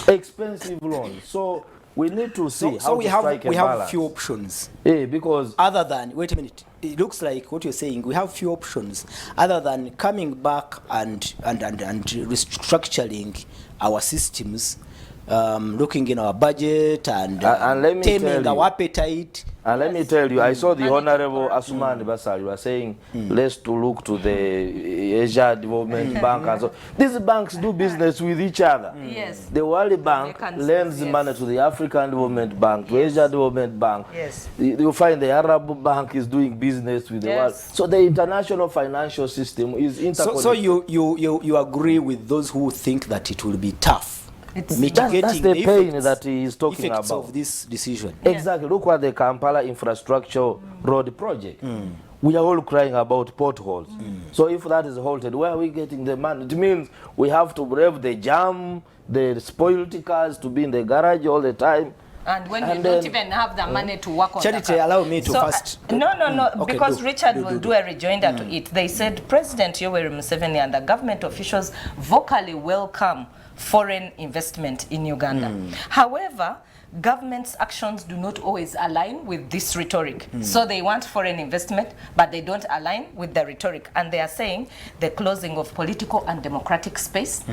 Expensive loans. So we need to see how to strike a balance. We have few options. Yeah, because other than, wait a minute, it looks like what you're saying, we have few options other than coming back and restructuring our systems, looking in our budget and taming our appetite. And let me tell you, I saw the Honorable Asuman Basari was saying, let's to look to the Asia Development Bank. And so these banks do business with each other. Yes. The World Bank lends money to the African Development Bank, to Asia Development Bank. Yes. You find the Arab Bank is doing business with the world. So the international financial system is interconnected. So you agree with those who think that it will be tough? That's the pain that he is talking about of this decision. Exactly. Look at the Kampala infrastructure road project. We are all crying about potholes. So if that is halted, where are we getting the money? It means we have to brave the jam, the spoiled cars to be in the garage all the time. And when you don't even have the money to work on Charity, allow me to first. No, Okay, because Richard will do a rejoinder to it. They said President Yoweri Museveni and the government officials vocally welcome foreign investment in Uganda. However, government's actions do not always align with this rhetoric. So they want foreign investment, but they don't align with the rhetoric. And they are saying the closing of political and democratic space.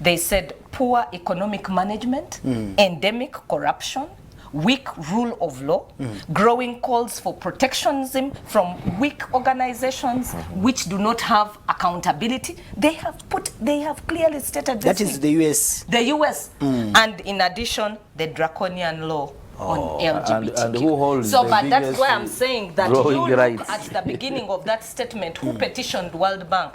They said poor economic management, endemic corruption, weak rule of law, growing calls for protectionism from weak organizations which do not have accountability. They have clearly stated this. That is the US. The US. And in addition, the draconian law on LGBT. And who holds so, the but that's biggest why I'm saying that you look rights. at the beginning of that statement, who petitioned World Bank.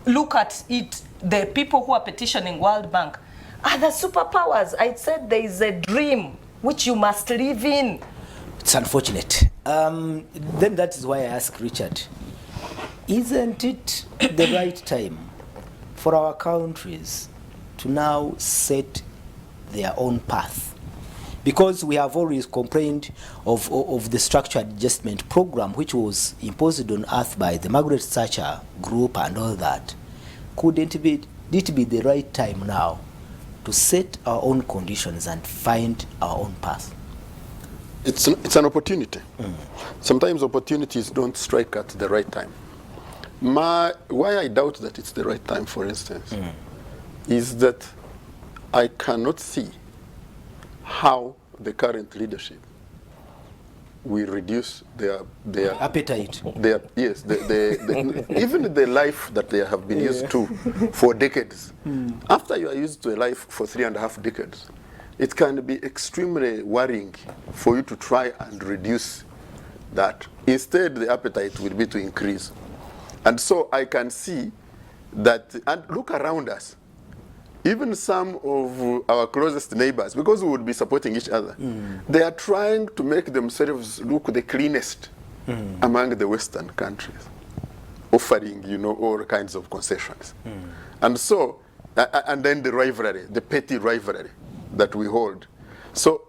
Look at it, the people who are petitioning World Bank are the superpowers. I said there is a dream which you must live in. It's unfortunate. Then that is why I asked Richard, isn't it the right time for our countries to now set their own path? Because we have always complained of the structured adjustment program which was imposed on Earth by the Margaret Thatcher group and all that. Couldn't it be the right time now to set our own conditions and find our own path? It's an opportunity. Sometimes opportunities don't strike at the right time. Why I doubt that it's the right time, for instance, is that I cannot see how the current leadership will reduce their appetite. Yes, even the life that they have been used to for decades. After you are used to a life for 3.5 decades, it can be extremely worrying for you to try and reduce that. Instead, the appetite will be to increase. And so I can see that, and look around us, even some of our closest neighbors, because we would be supporting each other, they are trying to make themselves look the cleanest among the Western countries, offering, all kinds of concessions. And so, and then the rivalry, the petty rivalry that we hold. So,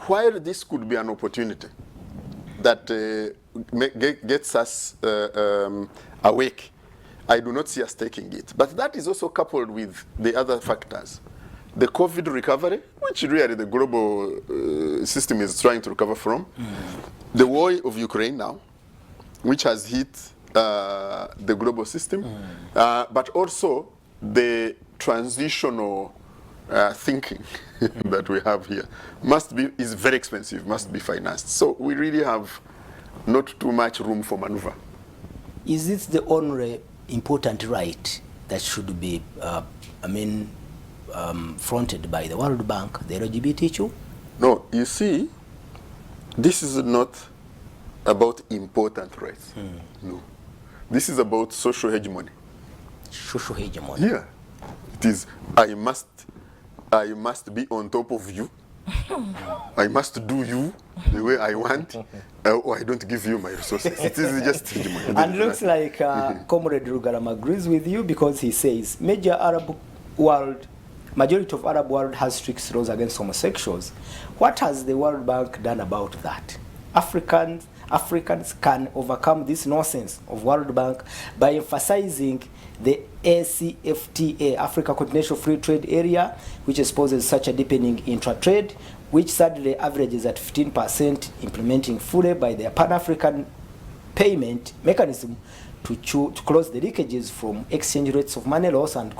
while this could be an opportunity that gets us awake, I do not see us taking it. But that is also coupled with the other factors. The COVID recovery, which really the global system is trying to recover from. The war of Ukraine now, which has hit the global system. But also the transitional thinking that we have here is very expensive, must be financed. So we really have not too much room for maneuver. Is it the only important right that should be, fronted by the World Bank, the LGBT issue? No, you see, this is not about important rights. No. This is about social hegemony. Social hegemony. Yeah. It is, I must be on top of you. I must do you the way I want, or I don't give you my resources. It is just hegemony. And looks like Comrade Rugaram agrees with you, because he says majority of Arab world has strict laws against homosexuals. What has the World Bank done about that? Africans can overcome this nonsense of World Bank by emphasizing the ACFTA, Africa Continental Free Trade Area, which exposes such a deepening intra-trade, which sadly averages at 15%, implementing fully by their Pan-African payment mechanism to close the leakages from exchange rates of money loss, and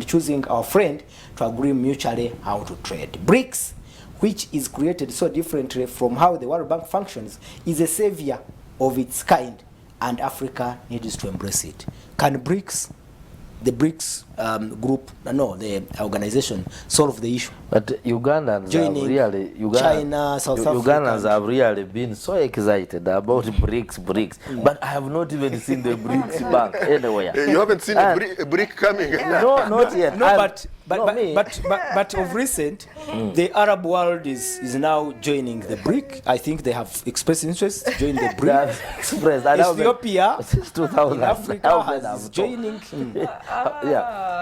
choosing our friend to agree mutually how to trade. BRICS, which is created so differently from how the World Bank functions, is a savior of its kind, and Africa needs to embrace it. Can BRICS, the BRICS group, the organization, solve the issue? But Ugandans China, South Africa. Ugandans have really been so excited about BRICS. But I have not even seen the BRICS bank anywhere. You haven't seen a brick coming? No, not yet. No, but of recent, the Arab world is now joining the BRIC. I think they have expressed interest to join the BRIC. Ethiopia, since 2000, in Africa, is joining.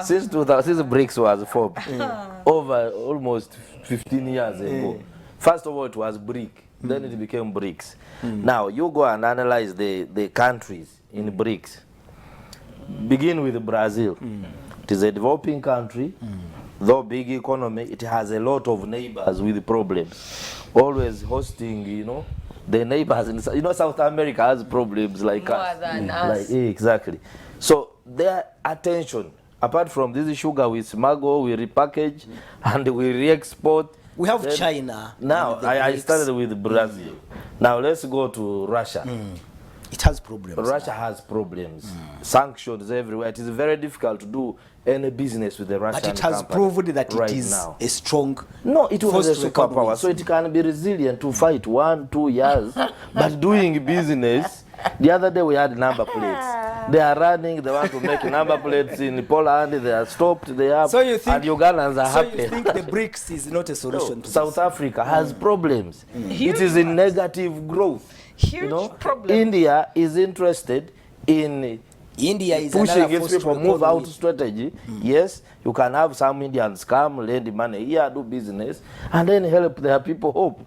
Since 2000, since BRICS was formed, over almost 15 years ago. First of all, it was BRIC, then it became BRICS. Now, you go and analyze the countries in BRICS. Begin with Brazil. It is a developing country, though big economy. It has a lot of neighbors with problems, always hosting, the neighbors. South America has problems like us. Than us. Exactly. So their attention, apart from this sugar we smuggle, we repackage, and we re-export. We have China. Now, I started with Brazil. Now let's go to Russia. It has problems. Russia has problems. Sanctions everywhere. It is very difficult to do any business with the Russian company. But it has proved that it is a strong. No, it was a superpower, so it can be resilient to fight 1-2 years. But doing business, the other day we had number plates. They are running. They want to make number plates in Poland. They are stopped. They have. So you think, and Ugandans are happy. So you think the BRICS is not a solution? No, South Africa has problems. It is in negative growth. Huge problem. India is interested in pushing its people move out strategy. Yes, you can have some Indians come, lend money here, do business, and then help their people hope.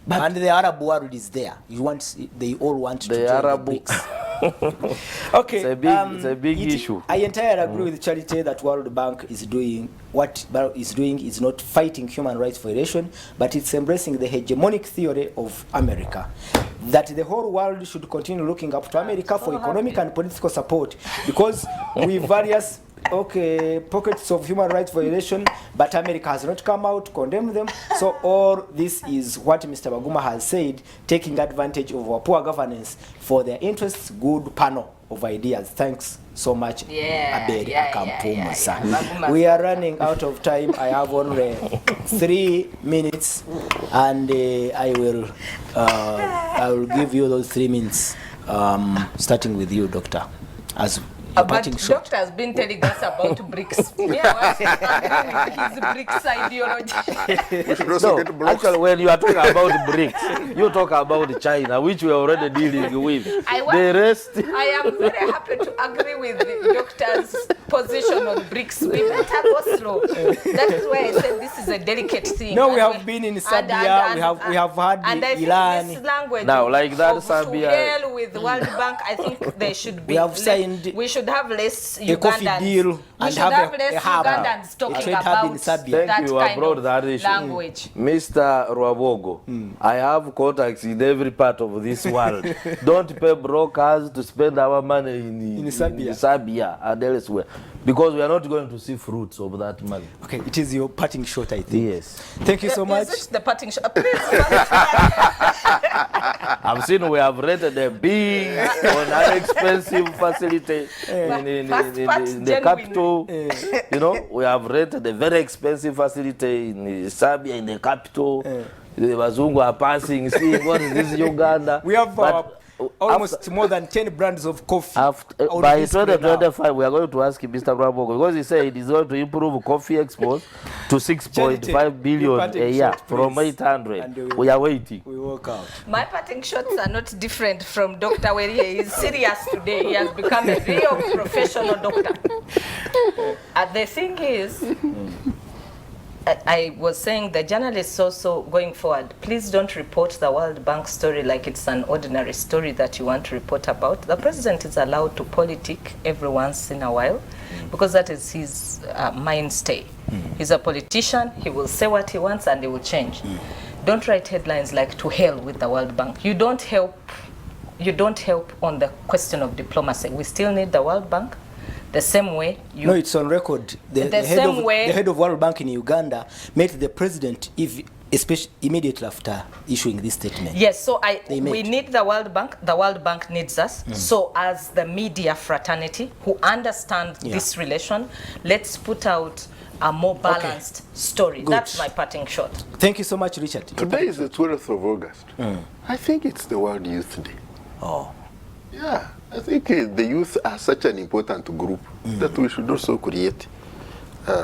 But and the Arab world is there. They all want to join the BRICS. Okay, it's a big issue. I entirely agree with Charity that World Bank is doing what is doing is not fighting human rights violation, but it's embracing the hegemonic theory of America, that the whole world should continue looking up to America for economic and political support, because we various pockets of human rights violation, but America has not come out to condemn them. So all this is what Mr. Baguma has said, taking advantage of our poor governance for their interests. Good panel of ideas. Thanks so much, Abedi Akampumusa. We are running out of time. I have only 3 minutes, and I will give you those 3 minutes, starting with you, Doctor. But Doctor has been telling us about BRICS. His BRICS ideology. Actually, when you are talking about BRICS, you talk about China, which we are already dealing with. I am very happy to agree with the Doctor's position on BRICS. We better go slow. That is why I said this is a delicate thing. No, we have been in Serbia. We have had and I Iran. Think this language now, like that, Serbia. To hell with World Bank, I think they should be. We have signed. We should have less Ugandans. Coffee deal and should have less Ugandans talking about Thank that you, kind brought of that issue. language. Mr. Rwabogo, I have contacts in every part of this world. Don't pay brokers to spend our money in Serbia and elsewhere, because we are not going to see fruits of that money. Okay, it is your parting shot, I think. Yes. Thank you so much. Is it the parting shot? Please. I've seen we have rented a big, inexpensive facility in the capital. We have rented a very expensive facility in Serbia, in the capital. The Wazungu are passing, seeing what is this Uganda. We have almost more than 10 brands of coffee. By 2025, we are going to ask Mr. Braboko, because he said he's going to improve coffee exports to 6.5 billion a year from 800. We are waiting. We work out. My parting shots are not different from Dr. Werie. He is serious today. He has become a real professional doctor. The thing is, I was saying the journalists also going forward, please don't report the World Bank story like it's an ordinary story that you want to report about. The president is allowed to politic every once in a while because that is his mainstay. He's a politician, he will say what he wants and he will change. Don't write headlines like "to hell with the World Bank." You don't help on the question of diplomacy. We still need the World Bank. The same way you... No, it's on record. The head of World Bank in Uganda met the president especially immediately after issuing this statement. Yes, so we need the World Bank. The World Bank needs us. So as the media fraternity who understand this relation, let's put out a more balanced story. Good. That's my parting shot. Thank you so much, Richard. Today is the 12th of August. I think it's the World Youth Day. Oh. Yeah, I think the youth are such an important group that we should also create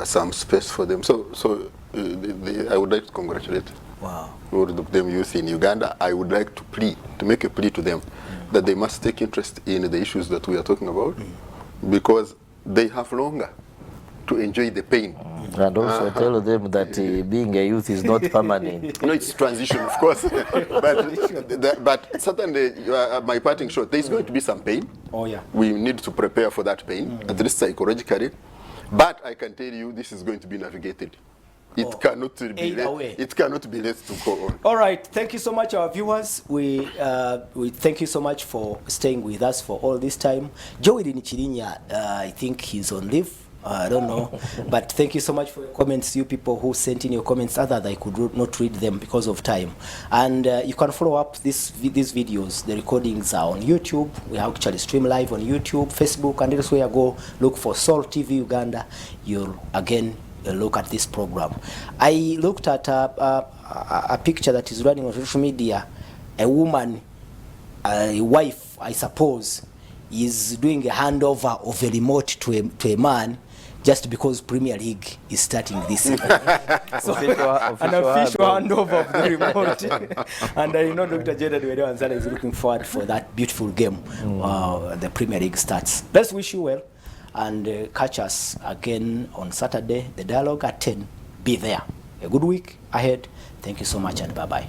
some space for them. So I would like to congratulate all of them youth in Uganda. I would like to make a plea to them that they must take interest in the issues that we are talking about because they have longer to enjoy the pain. And also tell them that being a youth is not permanent. No, it's transition, of course. but certainly, my parting shot, there's going to be some pain. Oh, yeah. We need to prepare for that pain, at least psychologically. But I can tell you, this is going to be navigated. It cannot be left to go on. All right. Thank you so much, our viewers. We thank you so much for staying with us for all this time. Joey Nichirinya, I think he's on leave. I don't know, but thank you so much for your comments, you people who sent in your comments. Other I could not read them because of time. And you can follow up these videos. The recordings are on YouTube. We actually stream live on YouTube, Facebook, and elsewhere. Go look for Soul TV Uganda. You'll again look at this program. I looked at a picture that is running on social media. A woman, a wife, I suppose, is doing a handover of a remote to a man just because Premier League is starting this season. So, an official handover of the remote. And I know Dr. Jeda Dwedewanzala is looking forward for that beautiful game. The Premier League starts. Let's wish you well and catch us again on Saturday, the dialogue at 10. Be there. A good week ahead. Thank you so much and bye-bye.